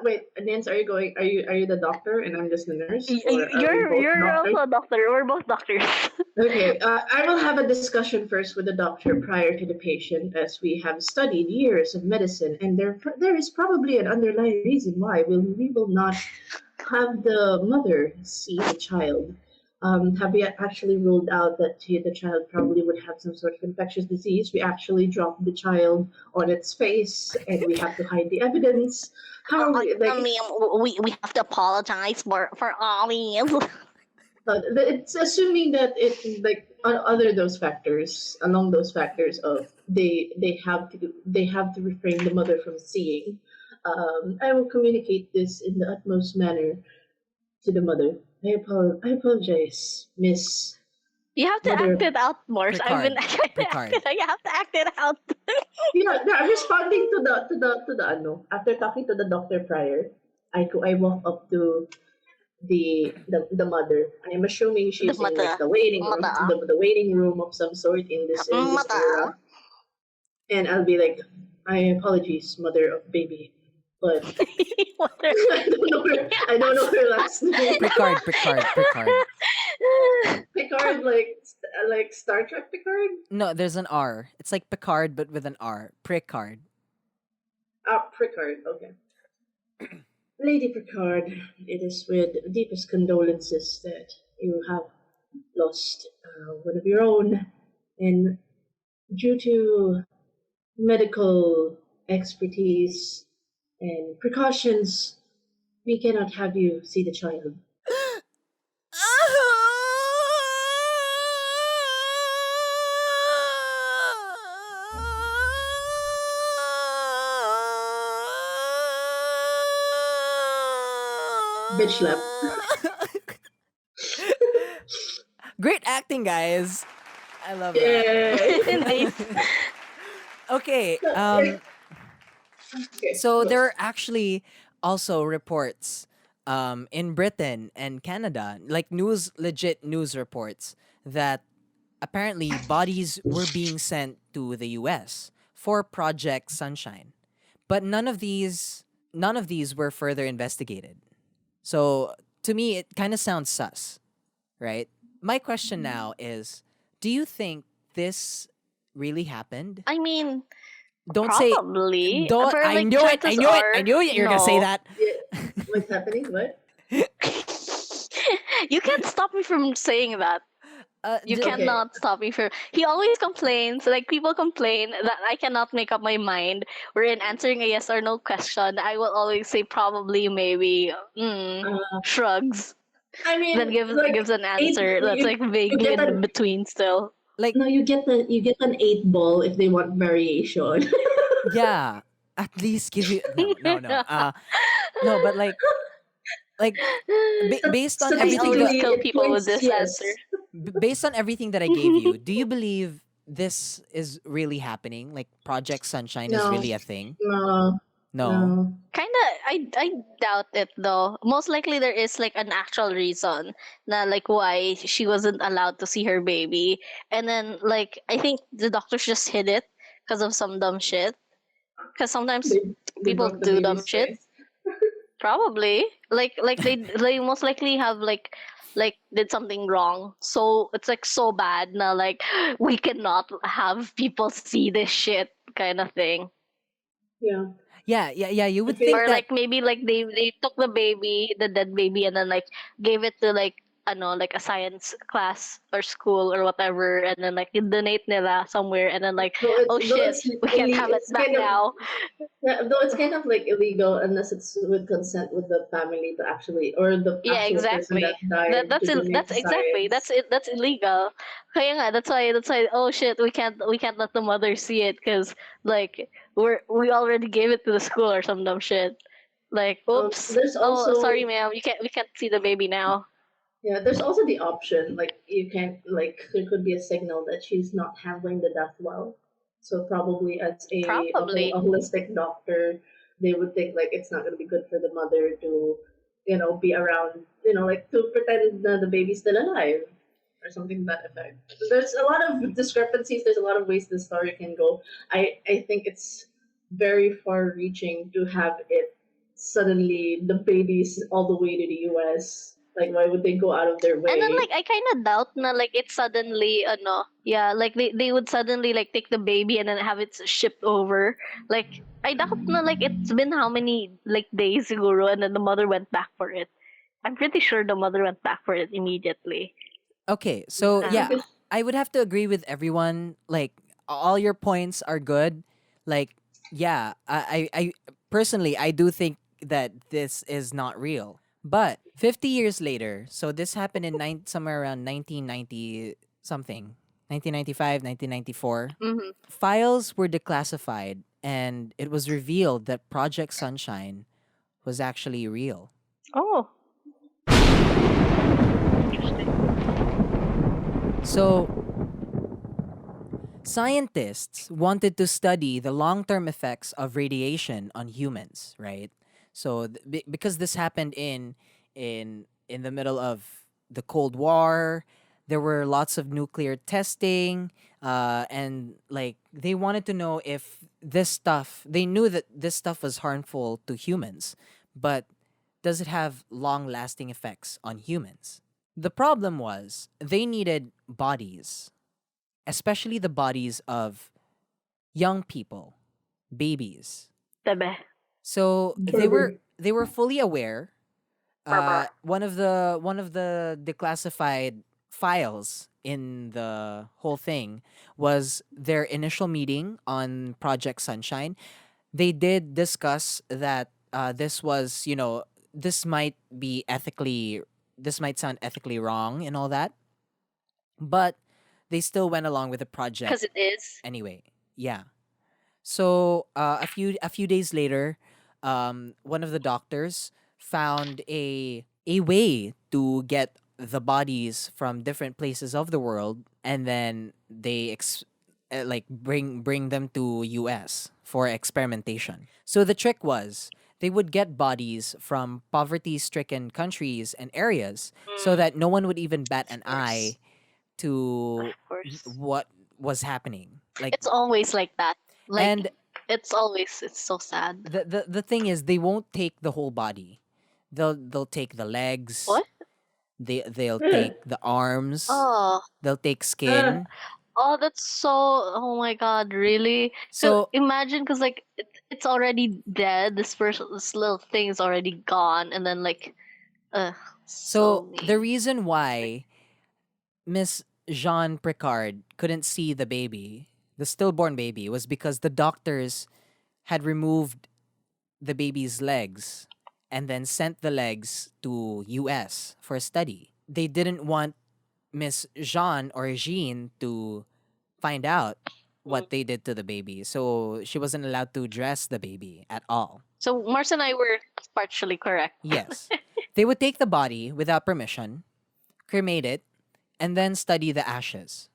Wait, Nance, are you the doctor and I'm just the nurse? Or are we You're both doctors? also a doctor. We're both doctors. Okay, I will have a discussion first with the doctor prior to the patient, as we have studied years of medicine, and there is probably an underlying reason why we will not have the mother see the child. Have we actually ruled out that the child probably would have some sort of infectious disease? We actually dropped the child on its face, and we have to hide the evidence. How are we? Like, We have to apologize for all these. it's assuming that it like other those factors along those factors of they have to refrain the mother from seeing. I will communicate this in the utmost manner to the mother. I apologize, Miss You have to Mother- act it out more. So I've been Picard. You have to act it out. Yeah, I'm responding to the ano. After talking to the doctor prior, I walk up to the mother. I'm assuming she's in like mother. the waiting room, Mother. the waiting room of some sort in this Mother. era. And I'll be like, "My apologies, mother of baby, but Mother. I don't know her last name. Picard. Picard, like Star Trek Picard. No, there's an R. It's like Picard, but with an R. Picard. Picard. Okay. Lady Picard, it is with deepest condolences that you have lost one of your own, and due to medical expertise and precautions, we cannot have you see the child. Bitch slap. Great acting, guys. I love that. Yay! Okay. Okay, So go. there are actually also reports in Britain and Canada, like legit news reports, that apparently bodies were being sent to the US for Project Sunshine. But none of these were further investigated. So to me it kind of sounds sus, right? My question now is, do you think this really happened? I mean, Don't probably. say don't. But, I like, knew it. I chances knew it. are, I knew it. You're gonna say no. that. Yeah. What's happening? What? You can't stop me from saying that. You Okay. cannot stop me from. He always complains. Like, people complain that I cannot make up my mind. We're in answering a yes or no question. I will always say probably, maybe, shrugs. I mean, Then gives an answer that's like vaguely get in between still. Like, no, you get an 8 ball if they want variation. yeah. At least give you no. No, but like based on I everything always that, kill people with this yes. answer. based on everything that I gave you, do you believe this is really happening? Like Project Sunshine is No. really a thing? No, No. Kinda, I doubt it though. Most likely there is like an actual reason na like why she wasn't allowed to see her baby, and then like I think the doctors just hid it because of some dumb shit. Because sometimes They people broke the do dumb baby's shit. face. Probably like they most likely have like did something wrong, so it's like so bad now, like we cannot have people see this shit kind of thing. Yeah. Yeah. You would Okay. think Or that like maybe like they took the dead baby, and then like gave it to like like a science class or school or whatever, and then like donate nila somewhere, and then like, Though oh shit, it's we can't have it it's back kind of, now. yeah, though it's kind of like illegal unless it's with consent with the family to actually, or the Yeah, actual person exactly. that died. That's to donate that's to exactly science. that's illegal. Kaya nga, that's why oh shit, we can't let the mother see it because like we already gave it to the school or some dumb shit. Like, oops. There's Oh, also sorry, ma'am. We can't see the baby now. Yeah, there's also the option like you can't, like there could be a signal that she's not handling the death well. So probably as Probably. a holistic doctor, they would think like it's not going to be good for the mother to, be around, like to pretend that the baby's still alive or something to that effect. There's a lot of discrepancies. There's a lot of ways the story can go. I think it's very far-reaching to have it suddenly the baby's all the way to the U.S. Like, why would they go out of their way? And then like I kind of doubt na like it's suddenly yeah, like they would suddenly like take the baby and then have it shipped over. Like I doubt na like it's been how many like days siguro, and then the mother went back for it. I'm pretty sure the mother went back for it immediately. okay, so yeah, Because- I would have to agree with everyone. Like all your points are good. Like yeah, I personally I do think that this is not real. But 50 years later, so this happened in somewhere around 1990 something, 1995, 1994. Mm-hmm. Files were declassified and it was revealed that Project Sunshine was actually real. Oh. Interesting. So, scientists wanted to study the long-term effects of radiation on humans, right? So, because this happened in the middle of the Cold War, there were lots of nuclear testing, and like they wanted to know if this stuff. They knew that this stuff was harmful to humans, but does it have long-lasting effects on humans? The problem was they needed bodies, especially the bodies of young people, babies. Bebe. So they were fully aware. One of the declassified files in the whole thing was their initial meeting on Project Sunshine. They did discuss that this was, this might be ethically, this might sound ethically wrong and all that, but they still went along with the project Because it is. anyway. Yeah. So a few days later, one of the doctors found a way to get the bodies from different places of the world, and then they like bring them to U.S. for experimentation. So the trick was they would get bodies from poverty-stricken countries and areas, so that no one would even bat an eye to Of course. what was happening. Like, It's always like that. Like, and it's so sad. the thing is, they won't take the whole body. They'll take the legs. What? They'll take the arms. Oh. They'll take skin. Oh, that's so. Oh my God, really? So imagine, because like it's already dead. This little thing is already gone, and then like, so mean. the reason why Miss Jean Picard couldn't see the baby, the stillborn baby, was because the doctors had removed the baby's legs and then sent the legs to US for study. They didn't want Miss Jean or Jean to find out what they did to the baby. So she wasn't allowed to dress the baby at all. So Mars and I were partially correct. Yes. They would take the body without permission, cremate it, and then study the ashes.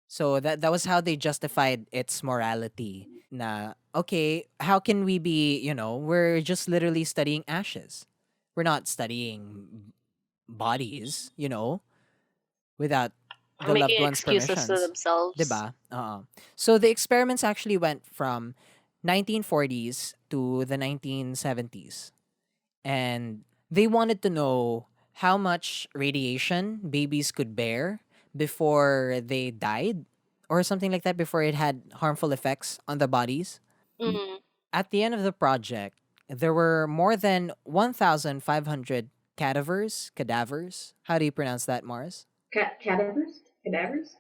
So that was how they justified its morality. Na, okay, how can we be, we're just literally studying ashes. We're not studying bodies, without the loved Making one's excuses permissions. to themselves. Diba? So the experiments actually went from 1940s to the 1970s. And they wanted to know how much radiation babies could bear before they died or something like that, before it had harmful effects on the bodies. Mm. At the end of the project, there were more than 1,500 cadavers. How do you pronounce that, Mars? Cadavers? Cadavers?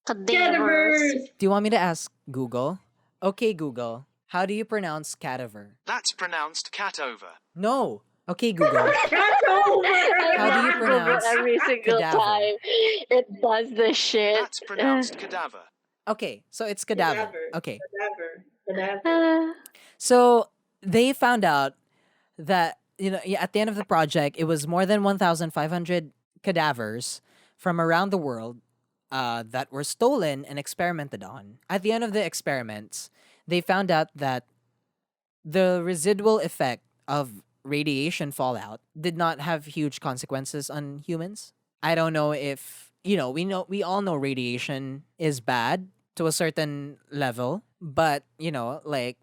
Cadavers. Do you want me to ask Google? Okay, Google. How do you pronounce cadaver? That's pronounced cat over. No. Okay, Google. How do you pronounce every single cadaver? time it does this shit? That's pronounced cadaver. Okay, so it's cadaver. Okay. Cadaver. So they found out that, at the end of the project, it was more than 1,500 cadavers from around the world that were stolen and experimented on. At the end of the experiments, they found out that the residual effect of radiation fallout did not have huge consequences on humans. I don't know if, we all know radiation is bad to a certain level, but, like,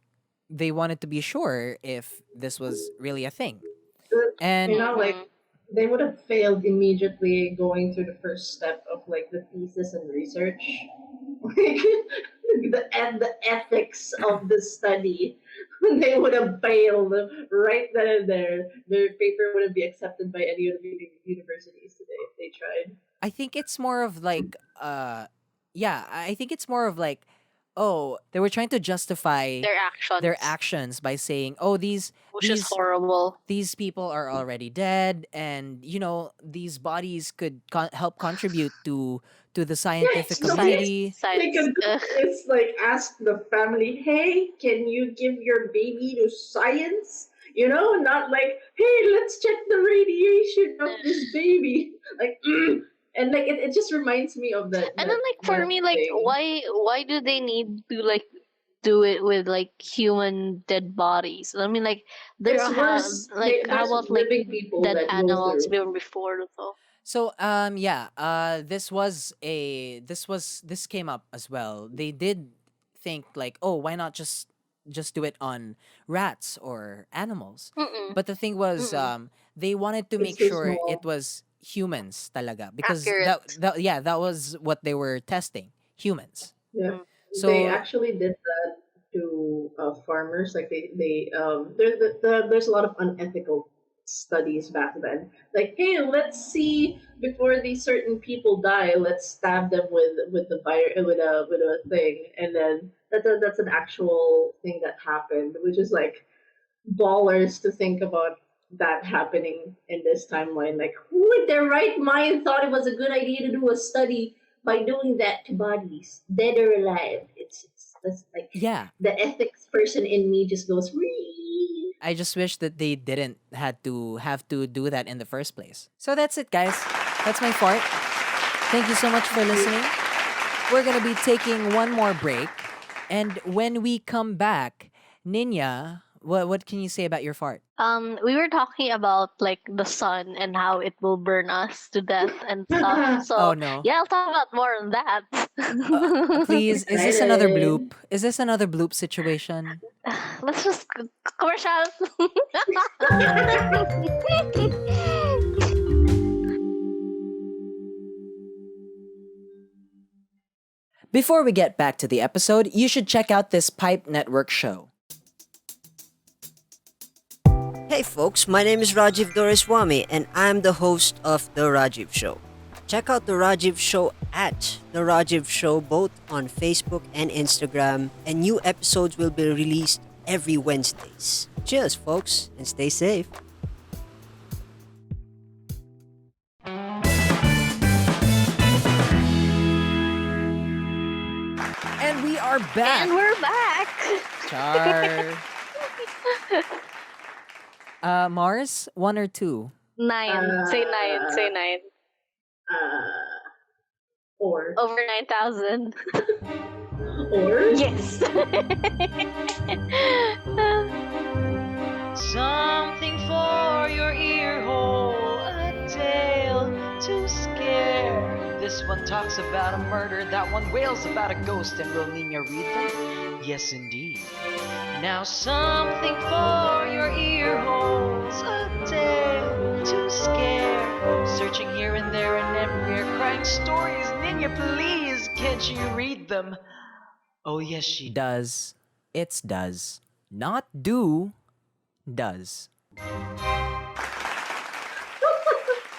they wanted to be sure if this was really a thing. And They would have failed immediately going through the first step of like the thesis and research, like the ethics of the study. They would have failed right then and there. Their paper wouldn't be accepted by any of the universities today if they tried. I think it's more of like, I think it's more of like, oh, they were trying to justify Their actions. by saying, oh, Which is horrible. these people are already dead, and these bodies could help contribute to the scientific Yes, community. They could just like ask the family, hey, can you give your baby to science? Not like, hey, let's check the radiation of this baby. Like, And like it just reminds me of And then like for that me, like thing. why do they need to like do it with like human dead bodies? I mean, like there It's are worse. how There's about like living people dead that go animals through. even before though? So this came up as well. They did think like, oh, why not just do it on rats or animals? Mm-mm. But the thing was, Mm-mm. they wanted to It's make too sure it small. was humans talaga because Accurate. that was what they were testing, humans. Yeah, Mm. they So actually did that to farmers. Like there's a lot of unethical studies back then. Like, hey, let's see before these certain people die, let's stab them with the fire with a thing, and then that's an actual thing that happened, which is like ballers to think about that happening in this timeline. Like, who in their right mind thought it was a good idea to do a study by doing that to bodies, dead or alive? It's that's like yeah, the ethics person in me just goes, "Wee." I just wish that they didn't had to have to do that in the first place. So that's it, guys. That's my fart. Thank you so much for listening. We're gonna be taking one more break, and when we come back, Niña, what can you say about your fart? We were talking about like the sun and how it will burn us to death and stuff. Oh So no. yeah, I'll talk about more on that. Please, is this another Excited. bloop? Is this another bloop situation? Let's just commercials. Before we get back to the episode, you should check out this Pipe Network show. Hey folks, my name is Rajiv Doreswamy and I'm the host of The Rajiv Show. Check out The Rajiv Show at The Rajiv Show both on Facebook and Instagram, and new episodes will be released every Wednesdays. Cheers folks, and stay safe. And we are back. And we're back. Char. Mars, 1 or 2? 9. Say 9. Say 9. Or Over 9,000. or Yes. Something for your ear hole, a tale to scare. This one talks about a murder, that one wails about a ghost, and will NIña read them? Yes, indeed. Now something for your ear holes, a tale to scare. Searching here and there and everywhere, crying stories. NIña, please, can't you read them? Oh yes, she does. Does. It's does. Not do. Does.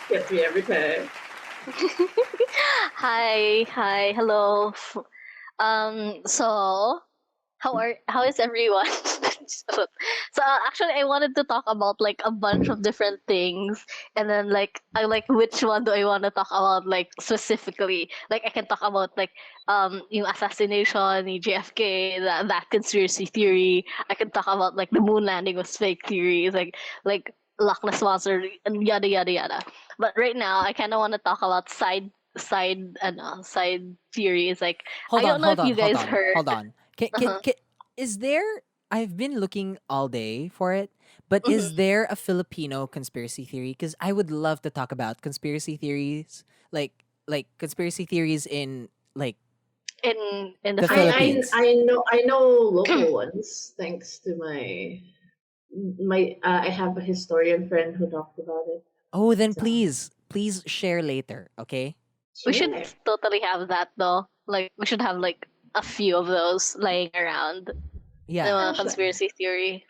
gets me every time. Hi, hello. So how is everyone? Actually, I wanted to talk about like a bunch of different things, and then like I like which one do I want to talk about like specifically? Like I can talk about like yung assassination, yung JFK, that conspiracy theory. I can talk about like the moon landing was fake theories, like Loch Ness monster and yada yada yada. But right now, I kind of want to talk about side theories. Like Hold I on, don't know hold if on, you guys hold on, heard. hold on. Uh-huh. Is there? I've been looking all day for it, but is there a Filipino conspiracy theory? Because I would love to talk about conspiracy theories, like conspiracy theories in like In the the Philippines. Philippines. I know local ones thanks to my I have a historian friend who talked about it. Oh, then So please share later, okay? We should sure. totally have that though. Like we should have like a few of those lying around. Yeah. The Sure. conspiracy theory.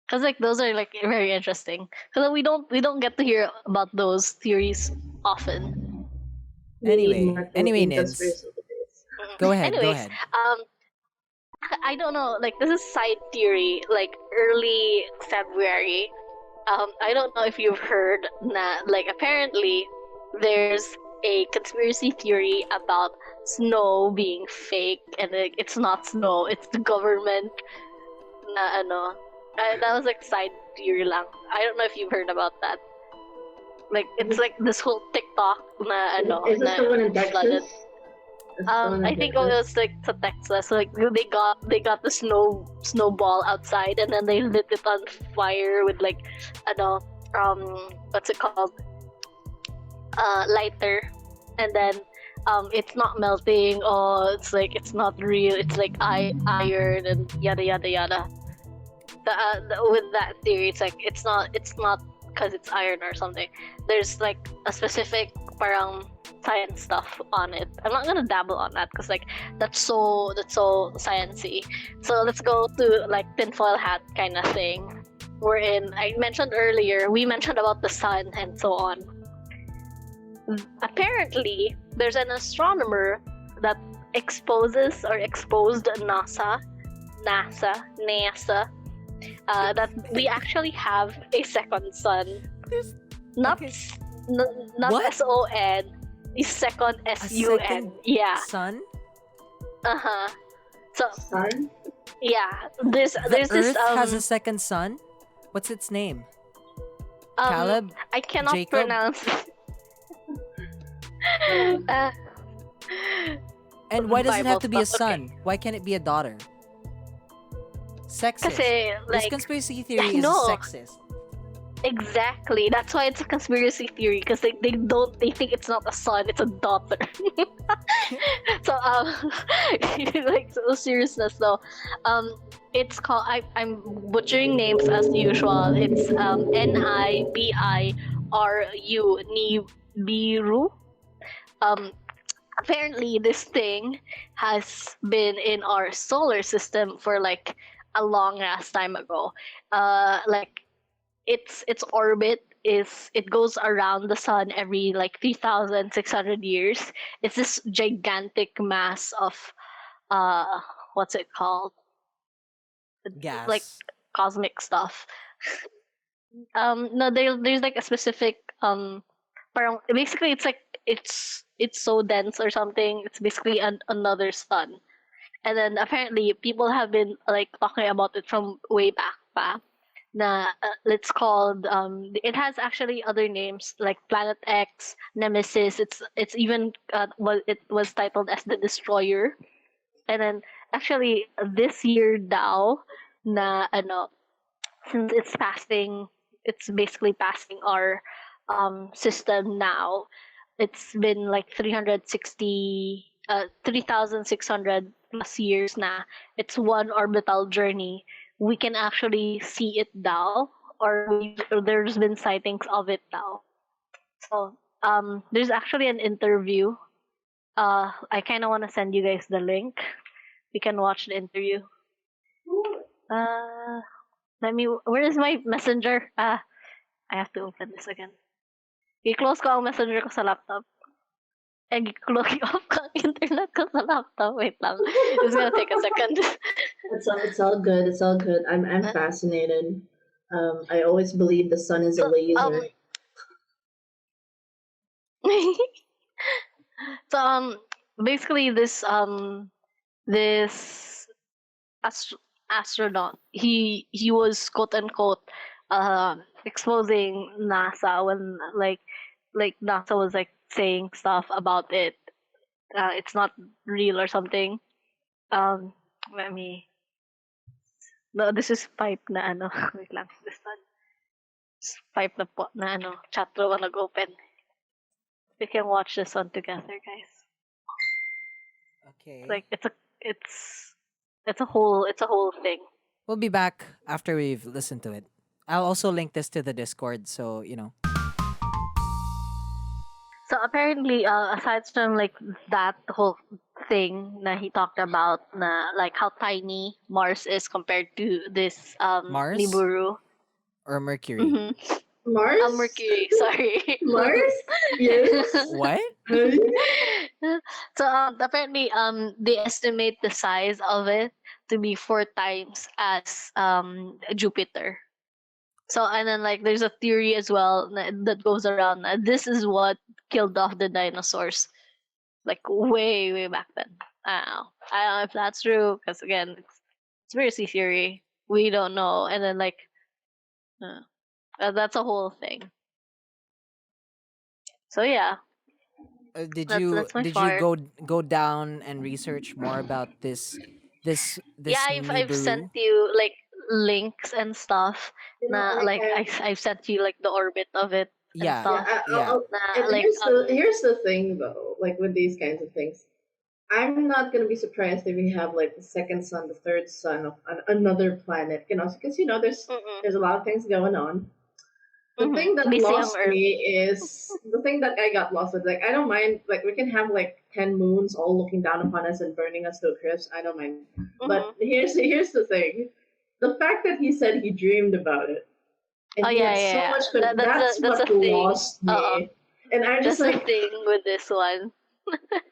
Because like those are like very interesting. Because we don't get to hear about those theories often. We need Anyway, more anyway, Philippine Nins, conspiracy theories. go ahead, go Anyways, ahead. I don't know. Like this is side theory. Like early February. I don't know if you've heard that. Like apparently, there's a conspiracy theory about snow being fake, and like, it's not snow. It's the government. Na ano. That was like side theory lang. I don't know if you've heard about that. Like it's like this whole TikTok na ano Is this na the one in Texas? flooded. Is this the one in I think it Texas? was like to Texas. So, like they got the snowball outside and then they lit it on fire with like ano what's it called, lighter, and then it's not melting. Oh, it's like it's not real. It's like iron and yada yada yada. With that theory, it's like it's not because it's iron or something. There's like a specific parang science stuff on it. I'm not gonna dabble on that because like that's so sciencey. So let's go to like tinfoil hat kind of thing. Wherein I mentioned earlier, we mentioned about the sun and so on. Apparently, there's an astronomer that exposed NASA, that we actually have a second sun. Not not What? SON, is second A SUN. second Yeah. sun? Uh-huh. So Sun? yeah, there's The this Earth has a second sun? What's its name? Caleb? I cannot Jacob? pronounce. uh, And why does it have to be a Bible stuff, okay. son? Why can't it be a daughter? Sexist. Kasi This like conspiracy theory is know. sexist. exactly, that's why it's a conspiracy theory because they think it's not a son, it's a daughter. So like so seriousness though, it's called I'm butchering names as usual. It's Nibiru, Nibiru. Apparently this thing has been in our solar system for like a long ass time ago. Like its orbit is, it goes around the sun every like 3,600 years. It's this gigantic mass of what's it called? Gas. Like cosmic stuff. No, there's like a specific parang, basically it's like it's so dense or something. It's basically another sun. And then apparently people have been like talking about it from way back pa. Na it's called it has actually other names like Planet X, Nemesis. It's even it was titled as the Destroyer. And then actually this year daw na ano, since it's basically passing our system now. It's been like 3,600 plus years na. It's one orbital journey. We can actually see it now, or there's been sightings of it now. So there's actually an interview. I kind of want to send you guys the link. We can watch the interview. Where is my messenger? I have to open this again. I-close ko ang messenger ko sa laptop. I-close off ko ang internet ko sa laptop. Wait lang. It's gonna take a second. It's all good. It's all good. I'm fascinated. I always believe the sun is a laser. So basically this astronaut, he was quote unquote exposing NASA when like NASA was like saying stuff about it. It's not real or something. Let me. No, this is pipe na ano. Wait lang. This one. It's pipe na po na ano. Chat room na nag-open. We can watch this one together, guys. Okay. Like it's a whole thing. We'll be back after we've listened to it. I'll also link this to the Discord, so you know. So apparently, aside from like that whole thing na he talked about, na like how tiny Mars is compared to this Mars? Nibiru. Or Mercury. Mm-hmm. Mars? Mercury, sorry. Mars? Yes. What? So apparently they estimate the size of it to be 4 times as Jupiter. So and then like there's a theory as well that goes around that this is what killed off the dinosaurs, like way back then. I don't know if that's true because again it's conspiracy theory. We don't know, and then like that's a whole thing. So yeah, Did that's my did you fart. go down and research more about Yeah, this I've sent Nibiru? you like links and stuff. You know, Na like I've sent you like the orbit of it and Yeah, yeah, stuff. yeah. Na and like here's the thing though, like with these kinds of things, I'm not gonna be surprised if we have like the second son, the third son of another planet, because mm-mm, there's a lot of things going on. The thing that BC on lost Earth. me is the thing that I got lost with. Like, I don't mind. Like, we can have like 10 moons all looking down upon us and burning us to a crisp. I don't mind. But here's the thing: the fact that he said he dreamed about it and Oh he yeah, had yeah, so yeah. much. That's That's that's a what thing. lost me. And I'm just That's the like, thing with this one.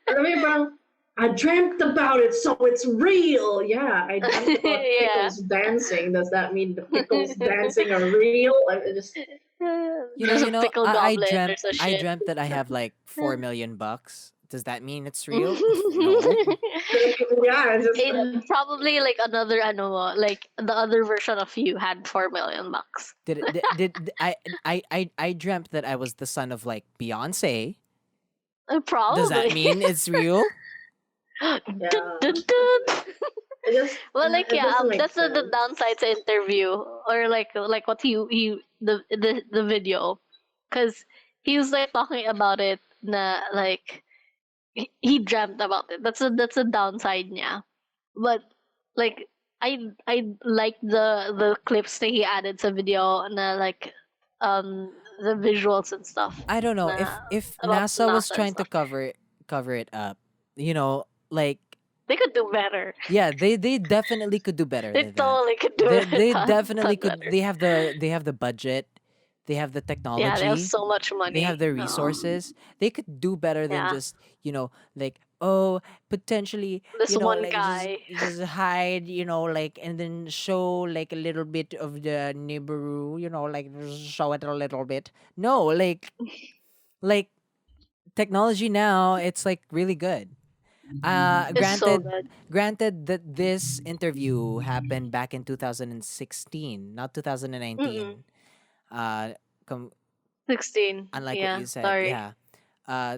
I mean, bro, I dreamt about it, so it's real. Yeah, I dreamt about Yeah. pickles dancing. Does that mean the pickles dancing are real? I just There's a pickle goblin. I There's a I shit. dreamt that I have like 4 million bucks. Does that mean it's real? No. yeah, it's just Probably like another animal, like the other version of you had 4 million bucks. I dreamt that I was the son of like Beyonce. Does that Probably. mean it's real? Dun, yeah. dun, dun. It just Well, like it yeah, doesn't make that's the sense. downside to interview or like what he the video, because he was like talking about it na like he dreamt about it. That's a downside niya. But like I like the clips that he added to video na like the visuals and stuff I don't know na if about NASA was NASA and trying to stuff. cover it up. You know, like They could do better. yeah, they definitely could do better They than that. totally could do They it definitely done could. better. They have the budget. They have the Yeah, they have technology. so much They have money. the Oh, resources. They could do better than yeah, just, like, oh, potentially, this one like guy. just hide, like, and then show like a little bit of the Nibiru, like just show it a little bit. No, like technology now, it's like really good. It's so Granted, good. that this interview happened back in 2016, not Mm-mm. 2019. Uh, com- 16. unlike what Yeah, you said, sorry. yeah.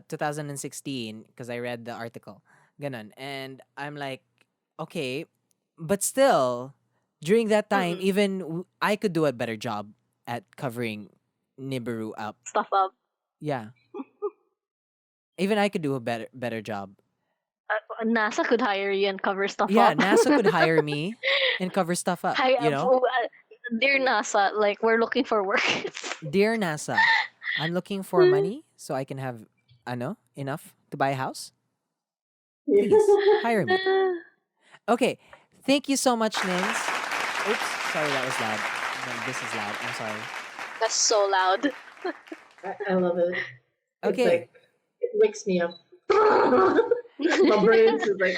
2016, because I read the article. Ganun. And I'm like, okay, but still, during that time, Mm-mm. even I could do a better job at covering Nibiru up. Stuff up. Yeah, even I could do a better job. NASA could hire you and cover stuff Yeah, up. NASA could hire me and cover stuff up. Hi, You know, dear NASA, like we're looking for work. dear NASA, I'm looking for money so I can have enough to buy a house. Please hire me. Okay, thank you so much, Nins. Oops, sorry that was loud. No, this is loud. I'm sorry. That's so loud. I love it. It's Okay. like it wakes me up. My brain is like,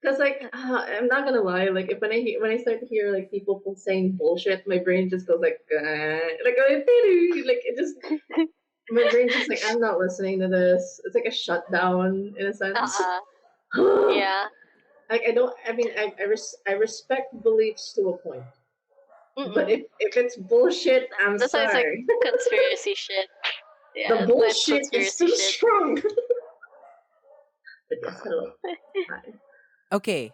because like I'm not gonna lie, like if when I start to hear like people saying bullshit, my brain just goes like like it just my brain's just like I'm not listening to this. It's like a shutdown in a sense. Yeah. Like I don't. I mean, I respect beliefs to a point, but Mm-mm. if it's bullshit, I'm That's why it's like sorry. conspiracy shit. Yeah, The that's why it's bullshit is conspiracy too shit. strong. But yes, hello. Hi. Okay.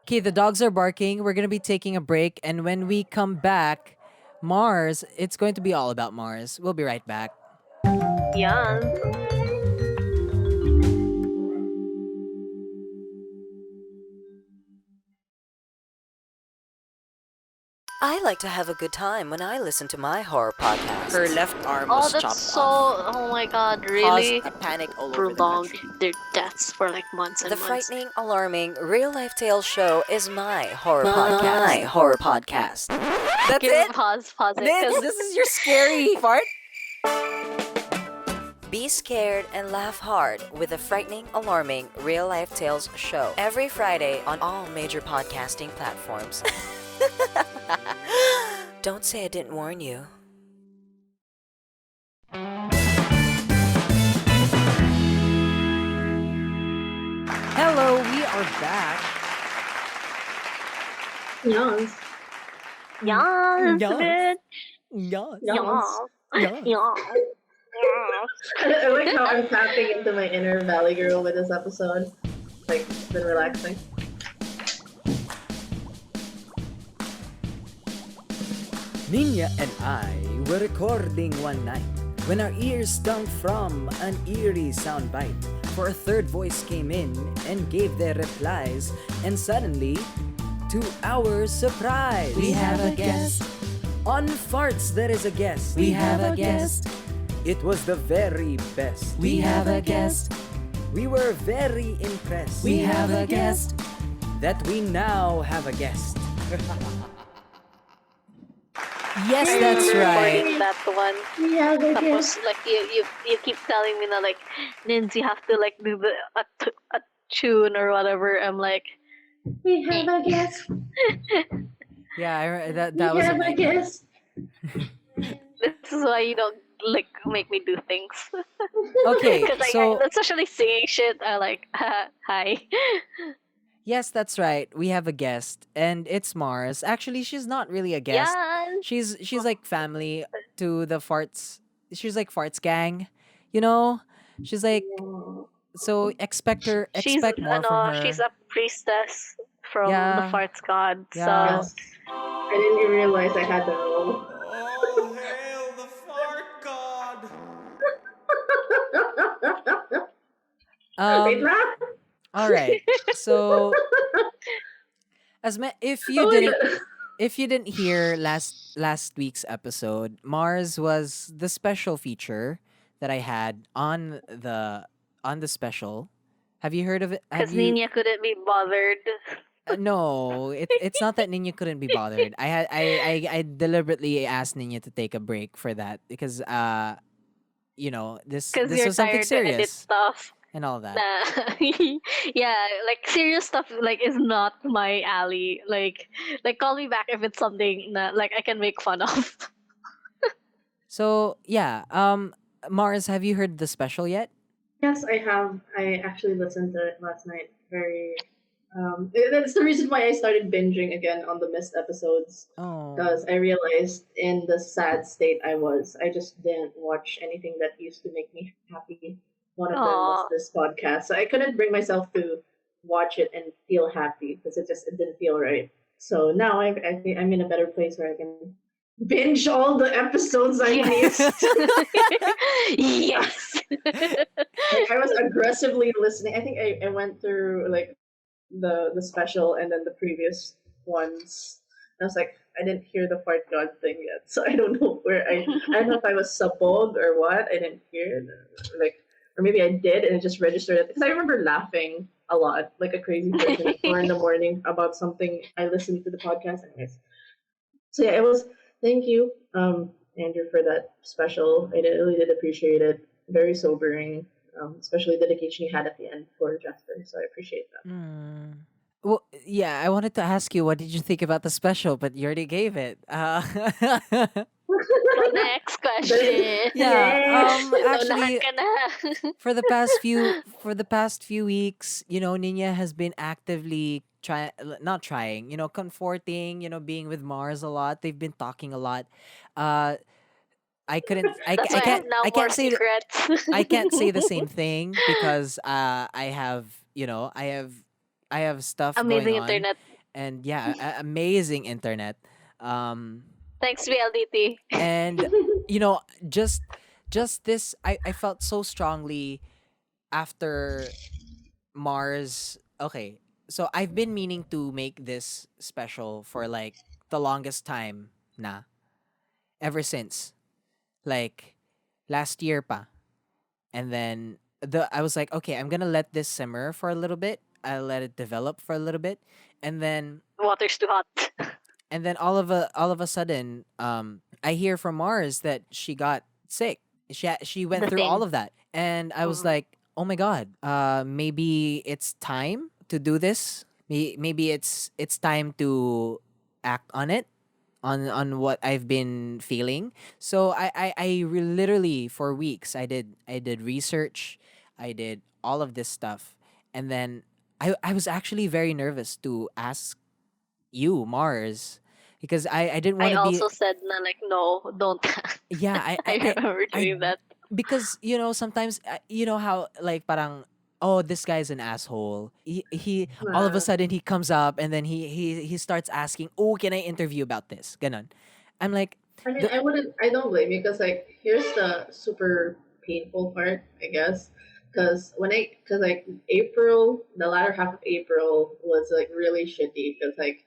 Okay, the dogs are barking. We're going to be taking a break. And when we come back, Mars, it's going to be all about Mars. We'll be right back. Yeah. I like to have a good time when I listen to my horror podcast. Her left arm Oh, was that's chopped so. off. Oh my god, really? Caused a panic all over the Prolonged country. their deaths for like months and The months. frightening, alarming, real-life tale show is my horror podcast. My horror podcast. That's Give it? Pause it. Nins, 'cause- this is your scary part? Be scared and laugh hard with the frightening, alarming, real-life tales show every Friday on all major podcasting platforms. Don't say I didn't warn you. Hello, we are back. Yes. Yes, Yes. bitch. Yes. Yes. Yes. Yes. I like how I'm tapping into my inner Valley Girl with this episode. Like, it's been relaxing. NIña and I were recording one night when our ears stung from an eerie soundbite. For a third voice came in and gave their replies, and suddenly, to our surprise, We have a guest. On Farts there is a guest. We have a guest. It was the very best. We have a guest. We were very impressed. We have a guest. That we now have a guest. Yes, that's right. Recording that one. Yeah, Tapos, like, you keep telling me na, like, Nins, you have to, like, do a tune or whatever. I'm like, we have a guest. Yeah, that We was have a guest. this is why you don't, like, make me do things. Okay, Because, like, so especially singing shit, I like, hi. yes, that's right. We have a guest, and it's Mars. Actually, she's not really a guest. Yeah. She's like family to the Farts. She's like Farts gang, you know. She's like, so expect more from her. She's a priestess from Yeah. the Farts god. Yeah. So I didn't even realize I had the role. Oh, hail the fart god! Wait, rap? All right. So, if you Oh my didn't God. if you didn't hear last week's episode, Mars was the special feature that I had on the special. Have you heard of it? because Nina couldn't be bothered. No, it's not that Niña couldn't be bothered. I deliberately asked Niña to take a break for that because this Because this you're was something tired to edit serious stuff. and all that. Nah. Yeah, like serious stuff like is not my alley. Like call me back if it's something that like I can make fun of. So yeah, Mars, have you heard the special yet? Yes, I have. I actually listened to it last night. That's the reason why I started binging again on the missed episodes. Oh, Because I realized in the sad state I was, I just didn't watch anything that used to make me happy. One of them was Aw. this podcast. So I couldn't bring myself to watch it and feel happy because it didn't feel right. So now I think I'm in a better place where I can binge all the episodes I missed. Yes. Like, I was aggressively listening. I think I went through like the special and then the previous ones. I was like, I didn't hear the fart god thing yet, so I don't know where I don't know if I was sabog or what. I didn't hear it. Like, or maybe I did and it just registered it because I remember laughing a lot, like a crazy person at 4 in the morning about something I listened to the podcast. Anyways, so yeah, it was. Thank you, Andrew, for that special. I really did appreciate it. Very sobering, especially the dedication you had at the end for Jasper. So I appreciate that. Well, yeah, I wanted to ask you what did you think about the special, but you already gave it. So next question. Yeah, So actually, lahat ka na. for the past few weeks, Niña has been actively comforting, being with Mars a lot. They've been talking a lot. Uh, I couldn't, That's why I have now I more can't say, secrets. I can't say the same thing because I have, I have stuff going Amazing on, internet. and yeah, amazing internet. Um, Thanks, VLDT. and you know, just this, I felt so strongly after Mars. Okay, so I've been meaning to make this special for like the longest time, ever since like last year pa. And then I was like, okay, I'm gonna let this simmer for a little bit. I'll let it develop for a little bit, and then Water's too hot. all of a sudden, I hear from Mars that she got sick. She went The through all thing. of that, and I was Mhm. like, oh my god, maybe it's time to do this. Maybe it's time to act on it, on what I've been feeling. So literally for weeks I did research, I did all of this stuff, and then I was actually very nervous to ask you, Mars, because I didn't I want to be. also said na like no, don't. Yeah, I remember I doing that. because sometimes how like parang oh this guy's an asshole. He all of a Nah. sudden he comes up and then he starts asking, oh, can I interview about this? Ganon. I'm like I mean, the I don't blame you because like here's the super painful part, I guess, because like April, the latter half of April was like really shitty because like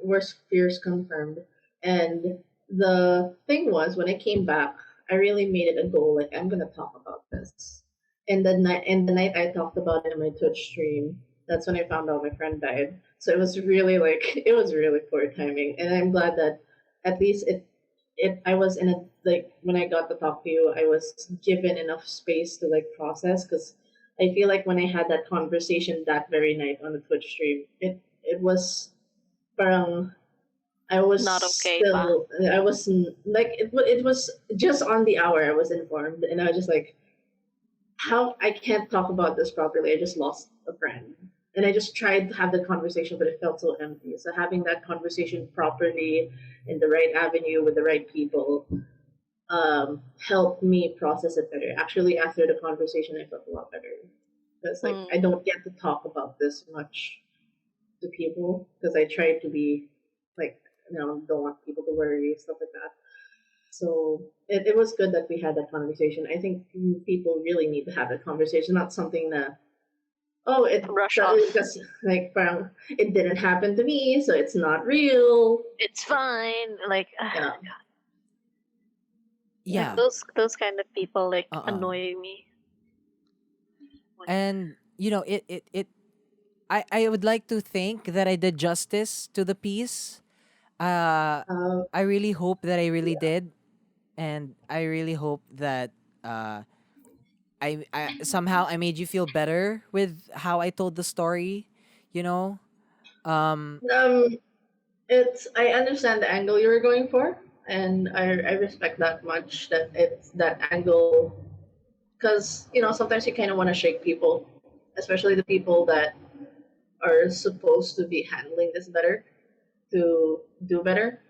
worst fears confirmed, and the thing was when I came back, I really made it a goal like I'm gonna talk about this, and the night I talked about it in my Twitch stream, that's when I found out my friend died. So it was really like it was really poor timing, and I'm glad that at least it I was in a like when I got to talk to you, I was given enough space to like process because I feel like when I had that conversation that very night on the Twitch stream, it was parang I was Not okay pa. still I was like it was just on the hour I was informed, and I was just like how I can't talk about this properly. I just lost a friend. And I just tried to have the conversation, but it felt so empty. So having that conversation properly in the right avenue with the right people helped me process it better. Actually, after the conversation, I felt a lot better. Because like I don't get to talk about this much to people because I try to be like don't want people to worry stuff like that. So it was good that we had that conversation. I think people really need to have that conversation, not something that oh Brush off. just like parang, it didn't happen to me, so it's not real. It's fine. Like Yeah. yeah. those kind of people like Uh-uh. annoy me. And I would like to think that I did justice to the piece. I really hope that I really did, and I really hope that uh, I somehow I made you feel better with how I told the story. You know, um, It's I understand the angle you were going for, and I respect that much that it's that angle because sometimes you kind of want to shake people, especially the people that are supposed to be handling this better to do better.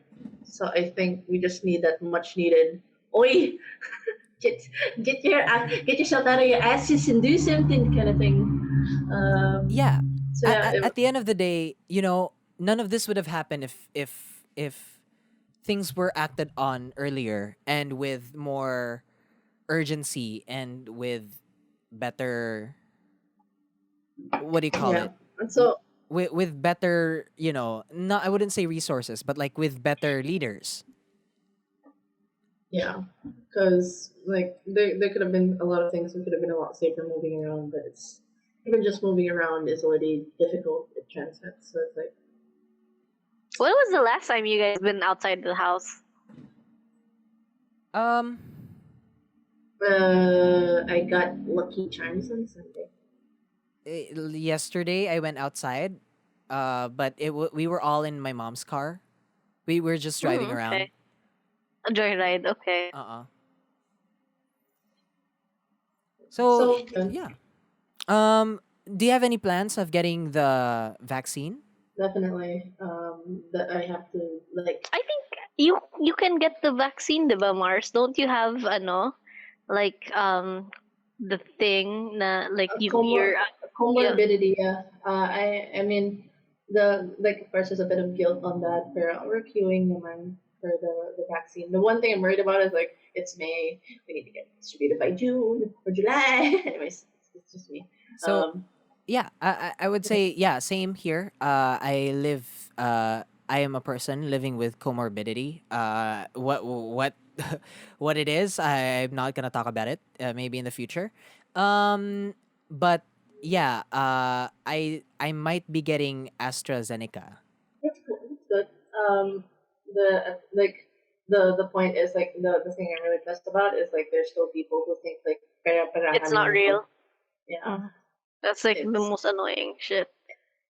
So I think we just need that much needed. Oi, get get yourself out of your asses and do something kind of thing. yeah. So yeah, At the end of the day, none of this would have happened if things were acted on earlier and with more urgency and with better, what do you call yeah. it, And so with better, not, I wouldn't say resources, but like with better leaders. yeah, because like there could have been a lot of things. We could have been a lot safer moving around, but it's even just moving around is already difficult. It transmits, so it's like When was the last time you guys been outside the house? um I got Lucky Charms on Sunday. Yesterday I went outside, but we were all in my mom's car. We were just driving around. Okay. A joyride, okay. So So yeah. Do you have any plans of getting the vaccine? definitely, that I have to like I think you can get the vaccine, diba, Mars? Don't you have like the thing na like you're comorbidity. Yeah, I mean like of course there's a bit of guilt on that. Pero we're queuing naman for the vaccine. The one thing I'm worried about is like it's May. We need to get it distributed by June or July. Anyways, it's just me. So yeah, I would say yeah, same here. I am a person living with comorbidity. What what it is, I'm not gonna talk about it. Maybe in the future. But yeah, I might be getting AstraZeneca. It's cool. It's good. The like the point is like the thing I'm really pissed about is like there's still people who think like it's not real. Yeah. That's like the most annoying shit.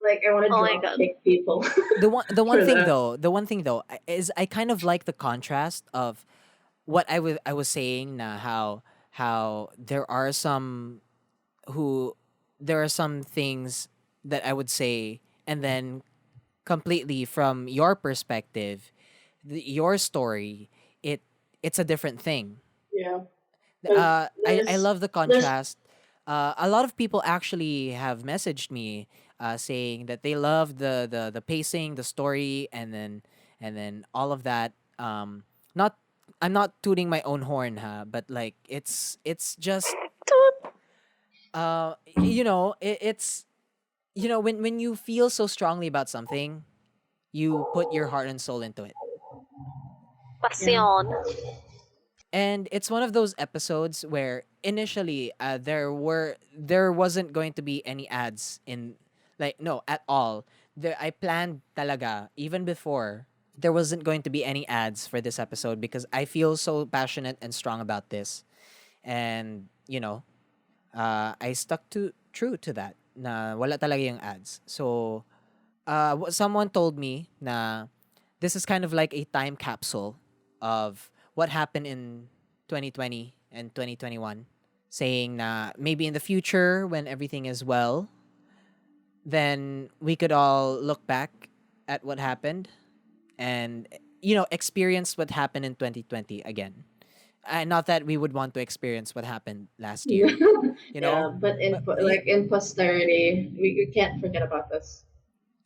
Like I want to Oh my drop God. kick people. The one For thing that. though, is I kind of like the contrast of what I was saying na how there are some things that I would say, and then completely from your perspective, your story, it's a different thing. Yeah. 'Cause I there's love the there's contrast. A lot of people actually have messaged me saying that they love the pacing, the story, and then all of that. Not I'm not tooting my own horn, but like it's just it's when you feel so strongly about something, you put your heart and soul into it. yeah. Passion. And it's one of those episodes where initially there wasn't going to be any ads in, like, no, at all. There I planned talaga even before there wasn't going to be any ads for this episode because I feel so passionate and strong about this. And I stuck to true to that na wala talaga yung ads. So someone told me na this is kind of like a time capsule of what happened in 2020 and 2021, saying na maybe in the future when everything is well, then we could all look back at what happened and experience what happened in 2020 again. Not that we would want to experience what happened last Yeah, year, you yeah, know, but but y- in posterity, we can't forget about this.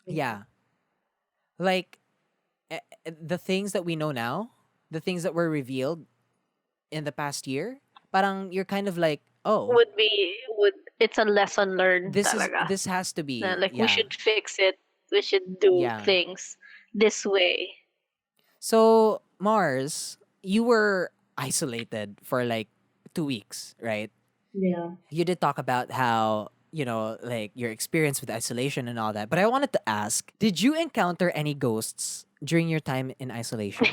yeah, like the things that we know now, the things that were revealed in the past year, parang you're kind of like, oh, Would it's a lesson learned talaga. this has to Na, be, like we yeah, should fix it. We should do yeah. things this way. So Mars, you were isolated for like 2 weeks, right? Yeah. You did talk about how like your experience with isolation and all that, but I wanted to ask, did you encounter any ghosts during your time in isolation?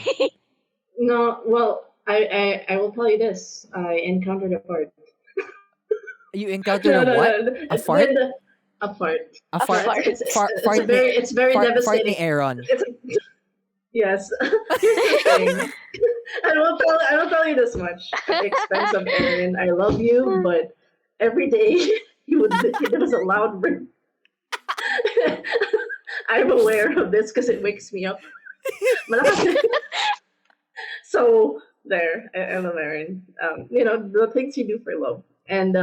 No, well, I will tell you this. I encountered a fart. You encountered No, a no, what? no. A fart? A fart. A A fart? No, fart. it's a very Fart ni devastating. Aaron. It's yes. Here's the thing. I will tell you this much. At the expense of Aaron, I love you, but every day there was a loud ring. I'm aware of this because it wakes me up. Malakas. So there, I love Aaron. The things you do for love. And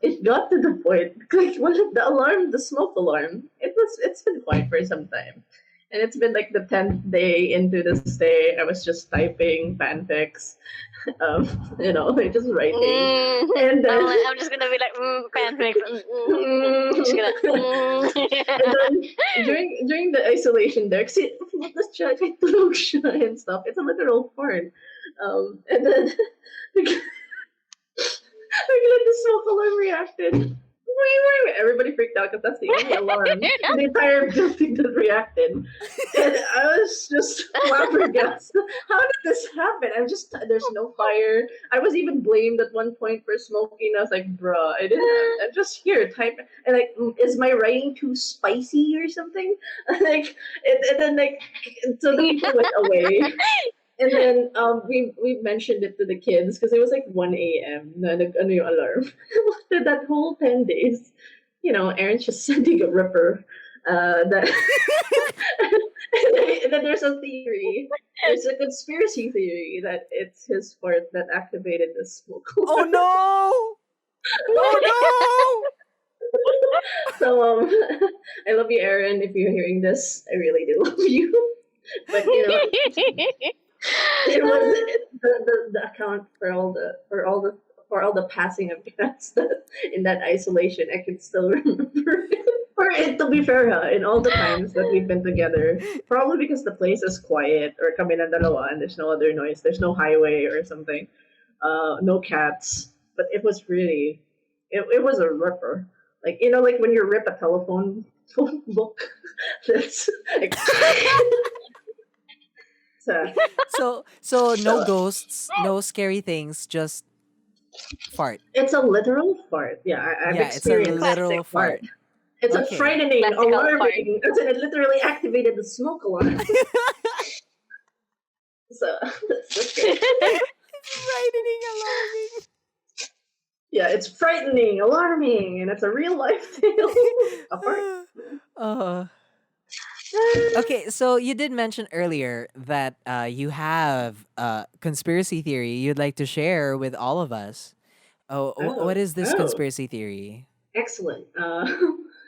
it got to the point, like one of the alarm, the smoke alarm. It's been quiet for some time, and it's been like the 10th day into this day. I was just typing fanfics, like just writing, and then I'm just gonna be like fanfic. Just gonna. and then during the isolation there, kasi let's try to siya and stuff. It's a literal porn. And then the smoke alarm reacted. Everybody freaked out because that's the only alarm in the entire building that reacted. And I was just flabbergasted. How did this happen? There's no fire. I was even blamed at one point for smoking. I was like, bruh, I'm just here typing. And like, is my writing too spicy or something? Like, and then like, so the people went away. And then we mentioned it to the kids because it was like 1 a.m. na nag-ano yung alarm. After that whole 10 days, Aaron's just sending a ripper. That and then there's a theory. There's a conspiracy theory that it's his fart that activated the smoke Oh alarm. no! Oh So I love you, Aaron. If you're hearing this, I really do love you. But it was the account for all the passing of cats that in that isolation. I can still remember. For it to be fair, in all the times that we've been together, probably because the place is quiet or kami na dalawa and there's no other noise, there's no highway or something, no cats. But it was really, it was a ripper. Like like when you rip a telephone book, that's like. So no ghosts, no scary things, just fart. It's a literal fart. Yeah, I've Yeah, it's a experienced literal fart. It's Okay. a frightening, Classical alarming. As in, it literally activated the smoke alarm. So that's great. Frightening, alarming. Yeah, it's frightening, alarming, and it's a real life tale. A fart. Uh, okay, so you did mention earlier that you have a conspiracy theory you'd like to share with all of us. Oh, what Oh, is this oh, conspiracy theory? excellent.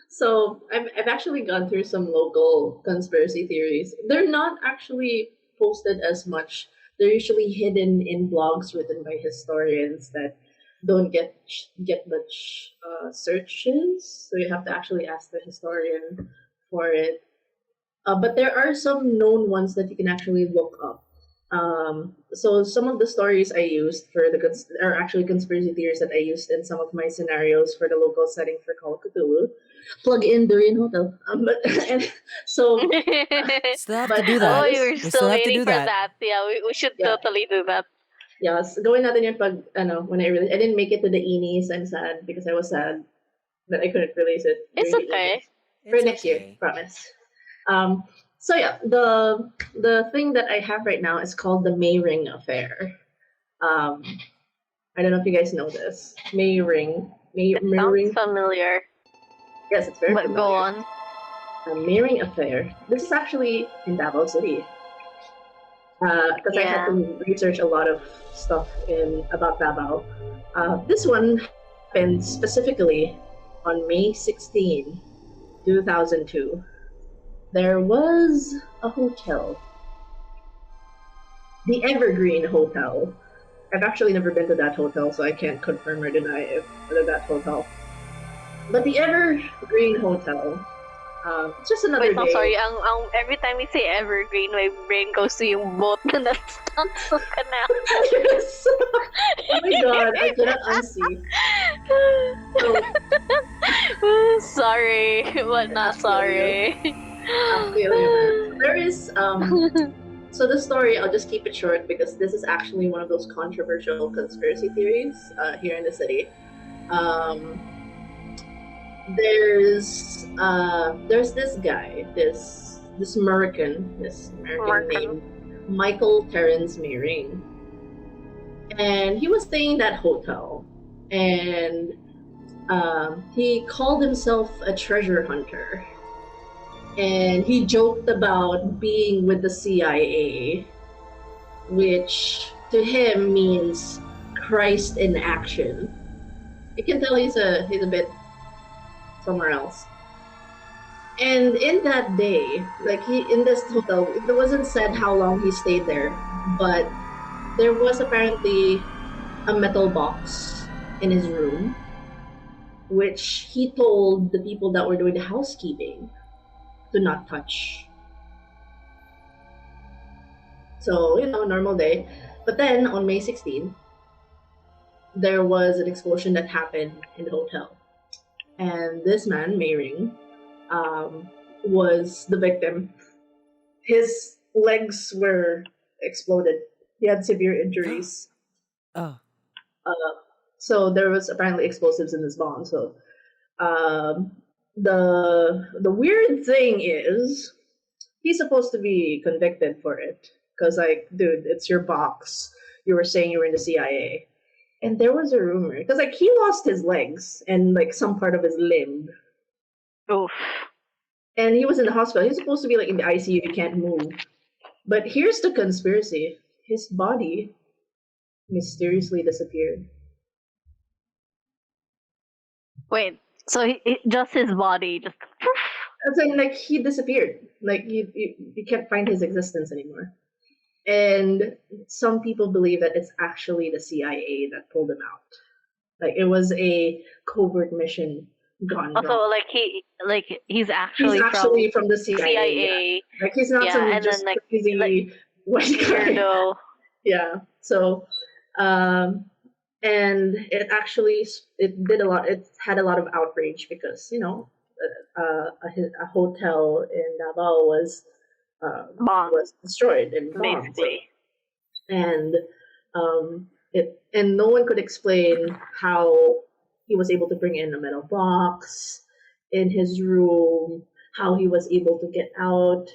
So I've actually gone through some local conspiracy theories. They're not actually posted as much. They're usually hidden in blogs written by historians that don't get much searches. So you have to actually ask the historian for it. But there are some known ones that you can actually look up. So some of the stories I used for are actually conspiracy theories that I used in some of my scenarios for the local setting for Call of Cthulhu. Plug in Durian Hotel. But and so, Still have to but do that. Oh, this you're We still still have to waiting do for that. that. Yeah, we should yeah totally do that. yes going natin yung pag when I didn't make it to the Eenies. I'm sad because I was sad that I couldn't release it It's during the okay. Eenies. For It's next year, okay. promise. Um, so yeah, the thing that I have right now is called the Mayring Affair. Um, I don't know if you guys know this. It sounds Mayring. familiar. Yes, it's very But go familiar. on. Mayring Affair. This is actually in Davao City. Because I had Yeah. to research a lot of stuff about Davao. This one happened specifically on May 16, 2002. There was a hotel, the Evergreen Hotel. I've actually never been to that hotel, so I can't confirm or deny whether that hotel. But the Evergreen Hotel, it's just another Wait, I'm day. sorry. Every time you say evergreen, my brain goes to yung boat na nasa sa canal. Yes. Oh my god, I cannot unsee. So, Sorry, but not sorry. I'm feeling it. There is so the story, I'll just keep it short because this is actually one of those controversial conspiracy theories here in the city. Um, there's this guy, this American named Michael Terrence Mayring, and he was staying in that hotel, and he called himself a treasure hunter. And he joked about being with the CIA, which to him means Christ in action. You can tell he's a bit somewhere else. And in that day, like in this hotel, it wasn't said how long he stayed there, but there was apparently a metal box in his room, which he told the people that were doing the housekeeping to not touch. So, normal day. But then on May 16, there was an explosion that happened in the hotel. And this man, Mayring, was the victim. His legs were exploded. He had severe injuries. Oh. So there was apparently explosives in this bomb. So the weird thing is he's supposed to be convicted for it because dude, it's your box. You were saying you were in the CIA, and there was a rumor because he lost his legs and some part of his limb. Oof. And he was in the hospital. He's supposed to be in the ICU. He can't move. But here's the conspiracy: his body mysteriously disappeared. Wait, so just his body just. As in, he disappeared. You can't find his existence anymore. And some people believe that it's actually the CIA that pulled him out. It was a covert mission gone wrong. Also, he's actually from the CIA. Yeah. He's not some and just then, crazy white guy. Weirdo. Yeah. So, and it actually did a lot. It had a lot of outrage because a hotel in Davao was destroyed and bombed. Basically. And no one could explain how he was able to bring in a metal box in his room, how he was able to get out.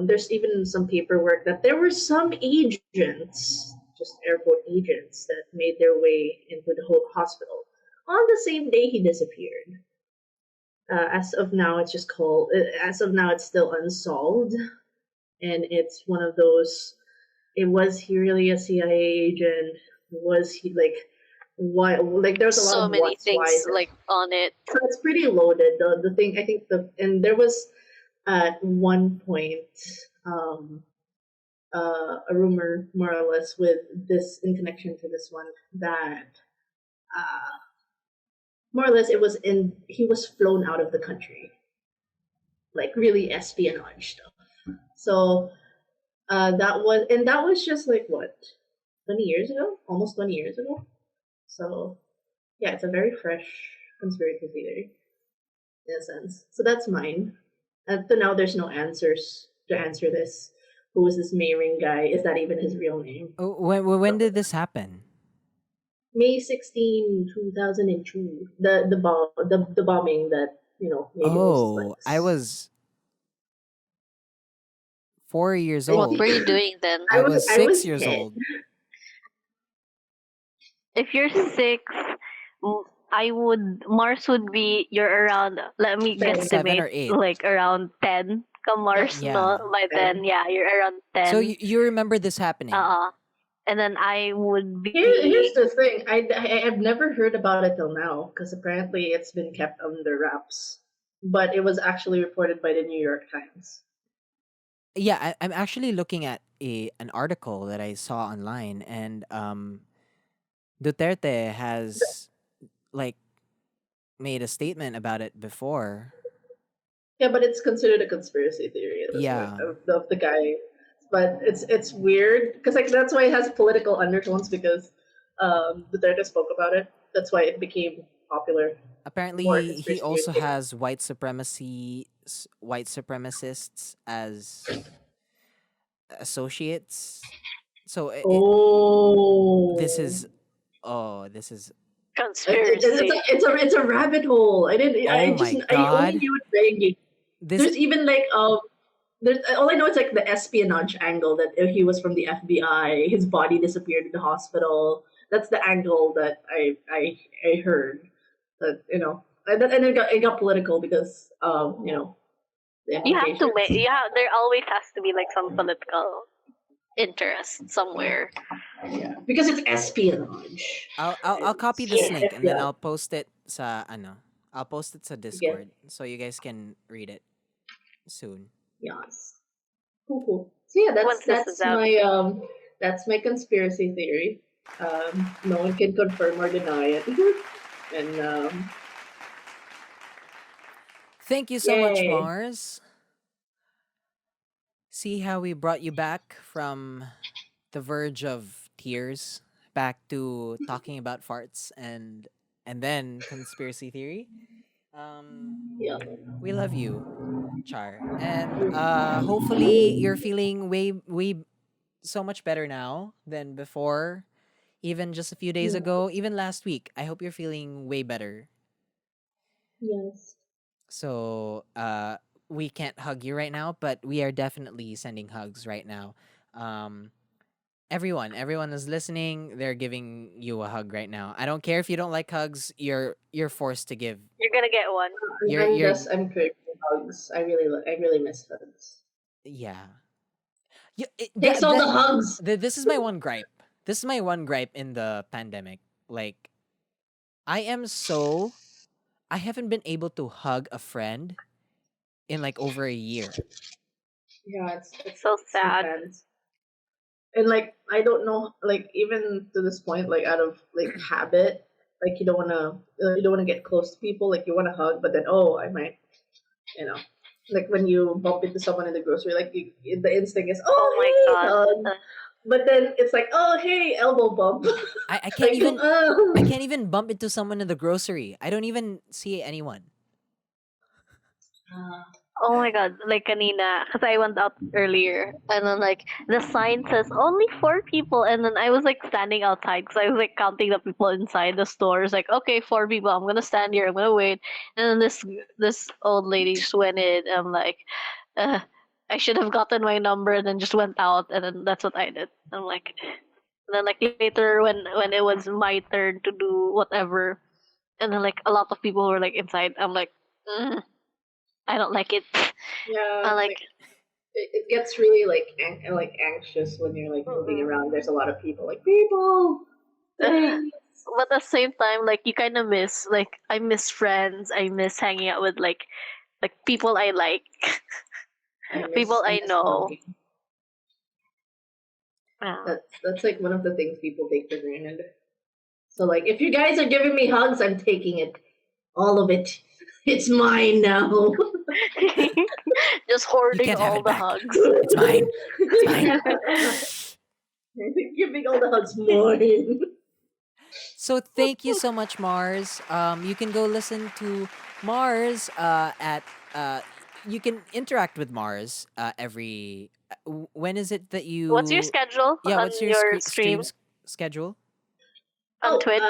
There's even some paperwork that there were some agents, just air quote agents, that made their way into the whole hospital on the same day he disappeared. As of now, it's still unsolved, and it's one of those. Was he really a CIA agent? Was he why, like there's a lot So of many what's, things whys. like on it. So it's pretty loaded. The thing, I think, and there was at one point a rumor, more or less, with this in connection to this one, that more or less he was flown out of the country, like really espionage stuff. So that was just like what, 20 years ago, almost 20 years ago. So yeah, it's a very fresh conspiracy theory in a sense. So that's mine. And to now, there's no answers to answer this. Who is this Mayring guy? Is that even his real name? When did this happen? May 16, 2002. The bombing that made most Oh, I sense. was 4 years I What old. were think you doing then? I was I 6 was years 10. old. If you're 6, Mars would be, you're around, let me 10. 7 or guesstimate, 8. like around 10 ka Mars, Yes. Yeah. no? By 10. then, yeah, you're around 10. So you remember this happening? And then I would be... Here's the thing. I've never heard about it till now because apparently it's been kept under wraps. But it was actually reported by the New York Times. Yeah, I'm actually looking at an article that I saw online, and Duterte has like made a statement about it before. Yeah, but it's considered a conspiracy theory at this Yeah. point of the guy. But it's weird because like that's why it has political undertones because Duterte spoke about it. That's why it became popular. More Apparently, he conspiracy also theories. has white supremacists as associates. So Oh, this is Conspiracy. it's a rabbit hole. Oh my I only God. knew it vaguely. This There's even like there's all I know is like the espionage angle that he was from the FBI. His body disappeared in the hospital. That's the angle that I heard. That and it got political because the You have to implications. there always has to be like some political interest somewhere. Yeah, because it's espionage. I'll copy the It's link and then FBI. I'll post it sa I'll post it sa Yeah. Discord so you guys can read it soon. Yes. Cool. So yeah, Once this is out. that's my conspiracy theory. No one can confirm or deny it. And Thank you so much, yay. Mars. See how we brought you back from the verge of tears back to talking about farts and then conspiracy theory. Yeah. We love you, Char. And hopefully you're feeling way so much better now than before. Even just a few days Yeah. ago, even last week. I hope you're feeling way better. Yes. So we can't hug you right now, but we are definitely sending hugs right now. Everyone is listening. They're giving you a hug right now. I don't care if you don't like hugs. You're forced to give. You're gonna get one. I'm craving hugs. I really miss hugs. Yeah. Takes all the hugs. This is my one gripe. This is my one gripe in the pandemic. Like, I haven't been able to hug a friend in like over a year. Yeah, it's So sad. intense. And like I don't know, like even to this point, like out of like habit, like you don't wanna get close to people, like you wanna hug, but then I might, like when you bump into someone in the grocery, like the instinct is Oh my hey, God. hug. But then it's like hey, elbow bump. I can't Like, even I can't even bump into someone in the grocery. I don't even see anyone. Oh my God, like kanina, because I went out earlier, and then like the sign says only 4 people, and then I was like standing outside because I was like counting the people inside the store. It's like, okay, 4 people. I'm gonna stand here. I'm gonna wait. And then this old lady just went in. And I'm like, I should have gotten my number and then just went out, and then that's what I did. I'm like, and then like later when it was my turn to do whatever, and then like a lot of people were like inside. I'm like, I don't like it. yeah, I like it gets really like anxious when you're like moving around. There's a lot of people, like people. Things. but at the same time, like you kind of miss, like I miss friends. I miss hanging out with like people I like, people I miss know. hugging. Yeah. That's like one of the things people take for granted. So like, if you guys are giving me hugs, I'm taking it, all of it. It's mine now. Just You hoarding can't have all it the back. hugs. It's mine. It's mine. Giving all the hugs mine. So thank you so much, Mars. You can go listen to Mars at you can interact with Mars every when is it that you What's your schedule yeah, on what's your your stream stream schedule? on Twitch?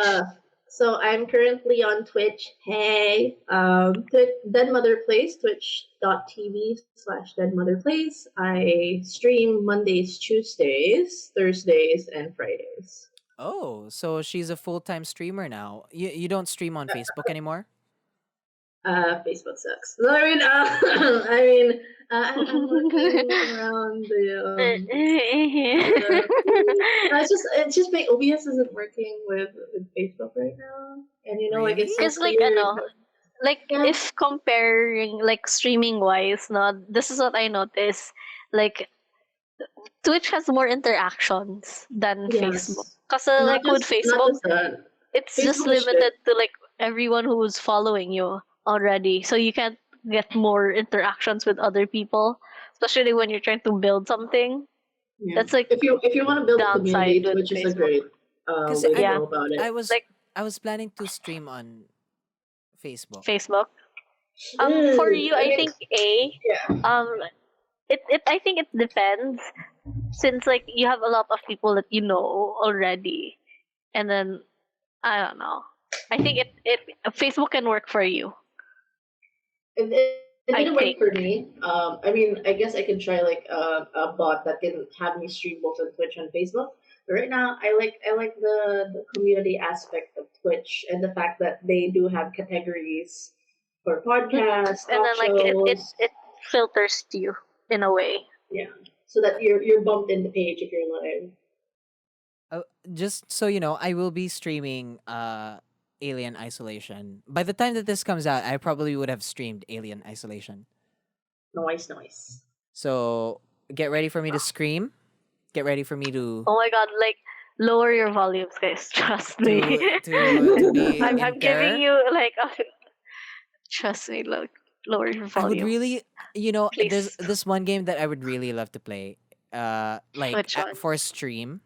So I'm currently on Twitch. Hey, Dead Mother Plays, twitch.tv/Dead Mother Plays. I stream Mondays, Tuesdays, Thursdays, and Fridays. Oh, so she's a full-time streamer now. You don't stream on Facebook anymore? Facebook sucks. No, I'm working around it's just my OBS isn't working with Facebook right now, and like it's so Because like weird. like if comparing like streaming wise, no, this is what I noticed. Like Twitch has more interactions than Facebook. Because like with Not Facebook, just that. it's just Facebook is limited to like everyone who's following you already. So you can't get more interactions with other people, especially when you're trying to build something. Yeah. That's like if you want to build a community, downside with Twitch is a Facebook. great Because way to go about it. I was like I was planning to stream on Facebook. Facebook. For you, I think it I think it depends, since like you have a lot of people that you know already, and then I don't know. I think it Facebook can work for you. It didn't work for me. I guess I can try like a bot that can have me stream both on Twitch and Facebook. But right now, I like the community aspect of Twitch and the fact that they do have categories for podcasts, And then like shows. it filters you in a way. Yeah, so that you're bumped in the page if you're live. Just so you know, I will be streaming Alien Isolation. By the time that this comes out, I probably would have streamed Alien Isolation. Nice. So get ready for me to scream. Get ready for me to. Oh my god! Like lower your volumes, guys. Trust me. to be I'm in giving terror. you like trust me. Look, lower your I would volume. really, Please. there's this one game that I would really love to play. Like Which one? for stream,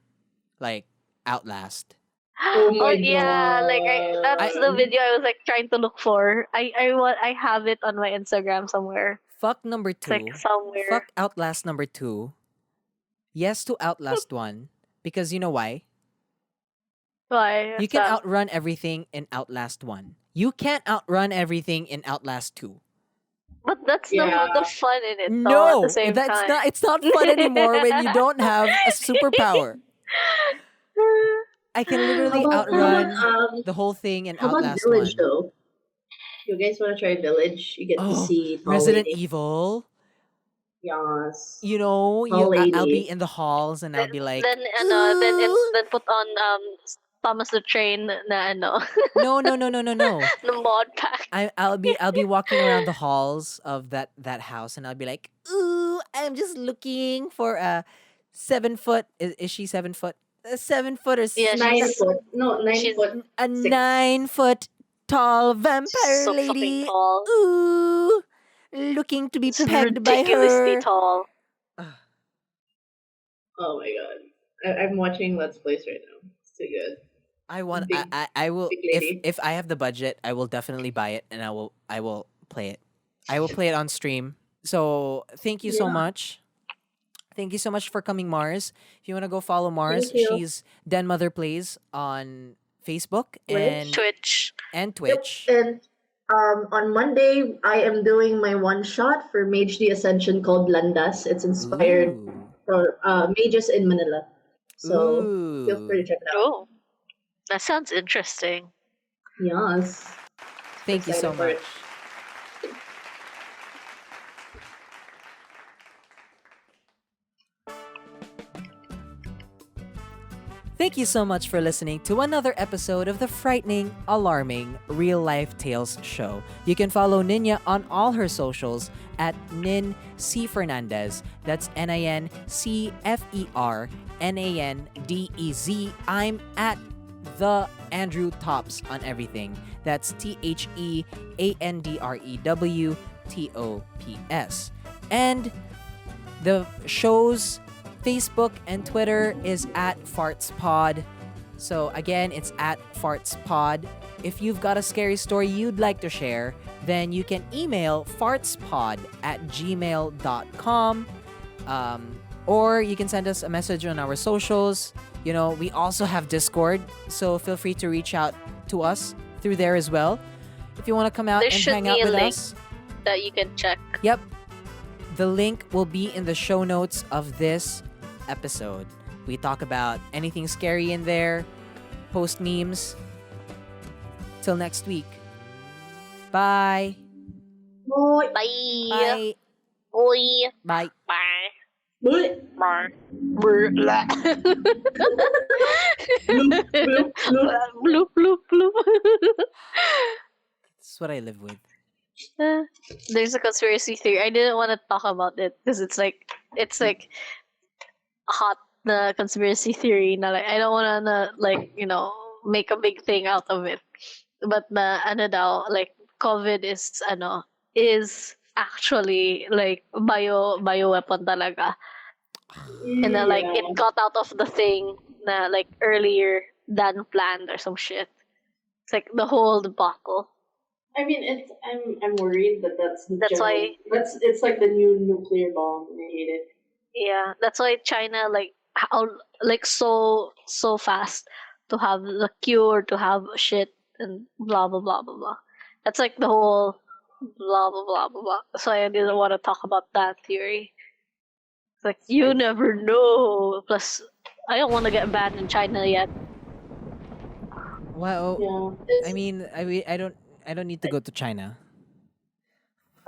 like Outlast. Oh yeah, like that's the video I was like trying to look for. I have it on my Instagram somewhere. Fuck number 2. Like somewhere. Fuck Outlast number 2. Yes to Outlast 1 because you know why? Why? You can outrun everything in Outlast 1. You can't outrun everything in Outlast 2. But that's the fun in it. Though, No, at the same that's time. not. It's not fun anymore when you don't have a superpower. I can literally outrun the whole thing in How about Outlast Village 1. though? You guys want to try Village? You get to see tall Resident lady. Evil. Yes. I'll be in the halls and I'll be like, then put on Thomas the Train na ano. no. The mod pack. I'll be walking around the halls of that house and I'll be like, ooh, I'm just looking for a 7 foot. Is she 7 foot? A 7 foot or 9 foot. No, 9 foot. a 9 foot tall vampire So lady. fucking tall. Ooh, looking to be It's pegged by ridiculously her. tall. Oh my god. I'm watching Let's Plays right now. It's too good. I want. Big- I will. big lady. If I have the budget, I will definitely buy it and I will play it. I will play it on stream. So thank you so Yeah. much. Thank you so much for coming, Mars. If you want to go follow Mars, Thank you. she's Den Mother Plays on Facebook Twitch. and Twitch. And on Monday, I am doing my one shot for Mage the Ascension called Landas. It's inspired Ooh. for mages in Manila. So Ooh. feel free to check it out. Oh, that sounds interesting. Yes. Thank you so Excited for much. it. Thank you so much for listening to another episode of the frightening, alarming, real life tales show. You can follow NIña on all her socials at Nin C Fernandez. That's NINCFERNANDEZ. I'm at the Andrew Tops on everything. That's TheAndrewTops. And the show's Facebook and Twitter is at FARTSPod. So again, it's at FARTSPod. If you've got a scary story you'd like to share, then you can email fartspod@gmail.com. Or you can send us a message on our socials. You know, we also have Discord, so feel free to reach out to us through there as well. If you want to come out There and should hang out be a with link us. that you can check. Yep. The link will be in the show notes of this episode. We talk about anything scary in there, post memes. Till next week. Bye. Boy. Bye. Bye. Bye. Bye. Bye. Boy. Bye. Bloop, bloop, bloop. Bloop, bloop, bloop. That's what I live with. There's a conspiracy theory. I didn't want to talk about it because it's like hot the conspiracy theory. Now, like, I don't want to make a big thing out of it. But the like COVID is actually like bio weapon talaga. And then like it got out of the thing like earlier than planned or some shit. It's like the whole debacle. I mean, I'm worried that that's why it's like the new nuclear bomb, and I hate it. Yeah, that's why China so fast to have the cure, to have shit and blah blah blah blah blah. That's like the whole blah blah blah blah blah. So I didn't want to talk about that theory. It's like you never know. Plus, I don't want to get banned in China yet. Well, Yeah. I mean, I don't need to go to China.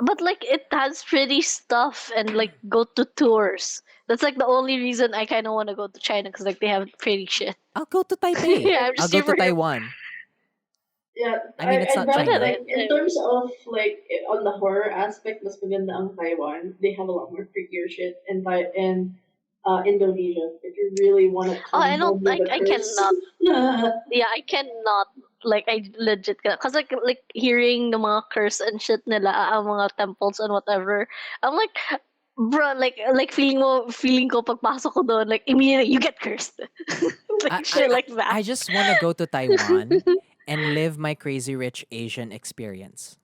But like it has pretty stuff and like go to tours. That's like the only reason I kind of want to go to China because like they have pretty shit. I'll go to Taipei. Yeah, I'm I'll just go to super- Taiwan. Yeah, I mean, it's I'd not rather, China. like, in terms of like on the horror aspect, mas maganda ang Taiwan. They have a lot more freakier shit, and Indonesia. If you really want to, Oh, I don't. I cannot. Yeah, I cannot. Like I legit cause like hearing the mga curse and shit nila ang mga temples and whatever. I'm like, bro, like feeling ko pagpasok ko doon, like immediately you get cursed. Like shit like that. I just want to go to Taiwan and live my crazy rich Asian experience.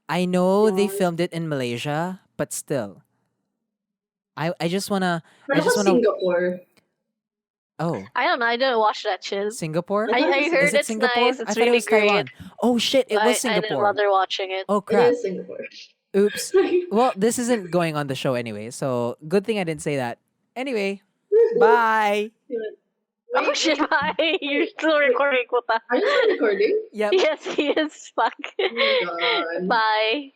I know they filmed it in Malaysia, but still. I just wanna Singapore. Oh, I don't know. I didn't watch that shit. Singapore? I heard Is it it's Singapore? nice. I It's thought it really was Taiwan. great. Oh shit, it was I didn't Singapore. bother watching it. Oh It crap. is Singapore. Oops. Well, this isn't going on the show anyway, so good thing I didn't say that. Anyway, bye. Oh shit! Bye. You're still recording, Kuta. Are you still recording? Yep. Yes, he is. Fuck. Oh my god. Bye.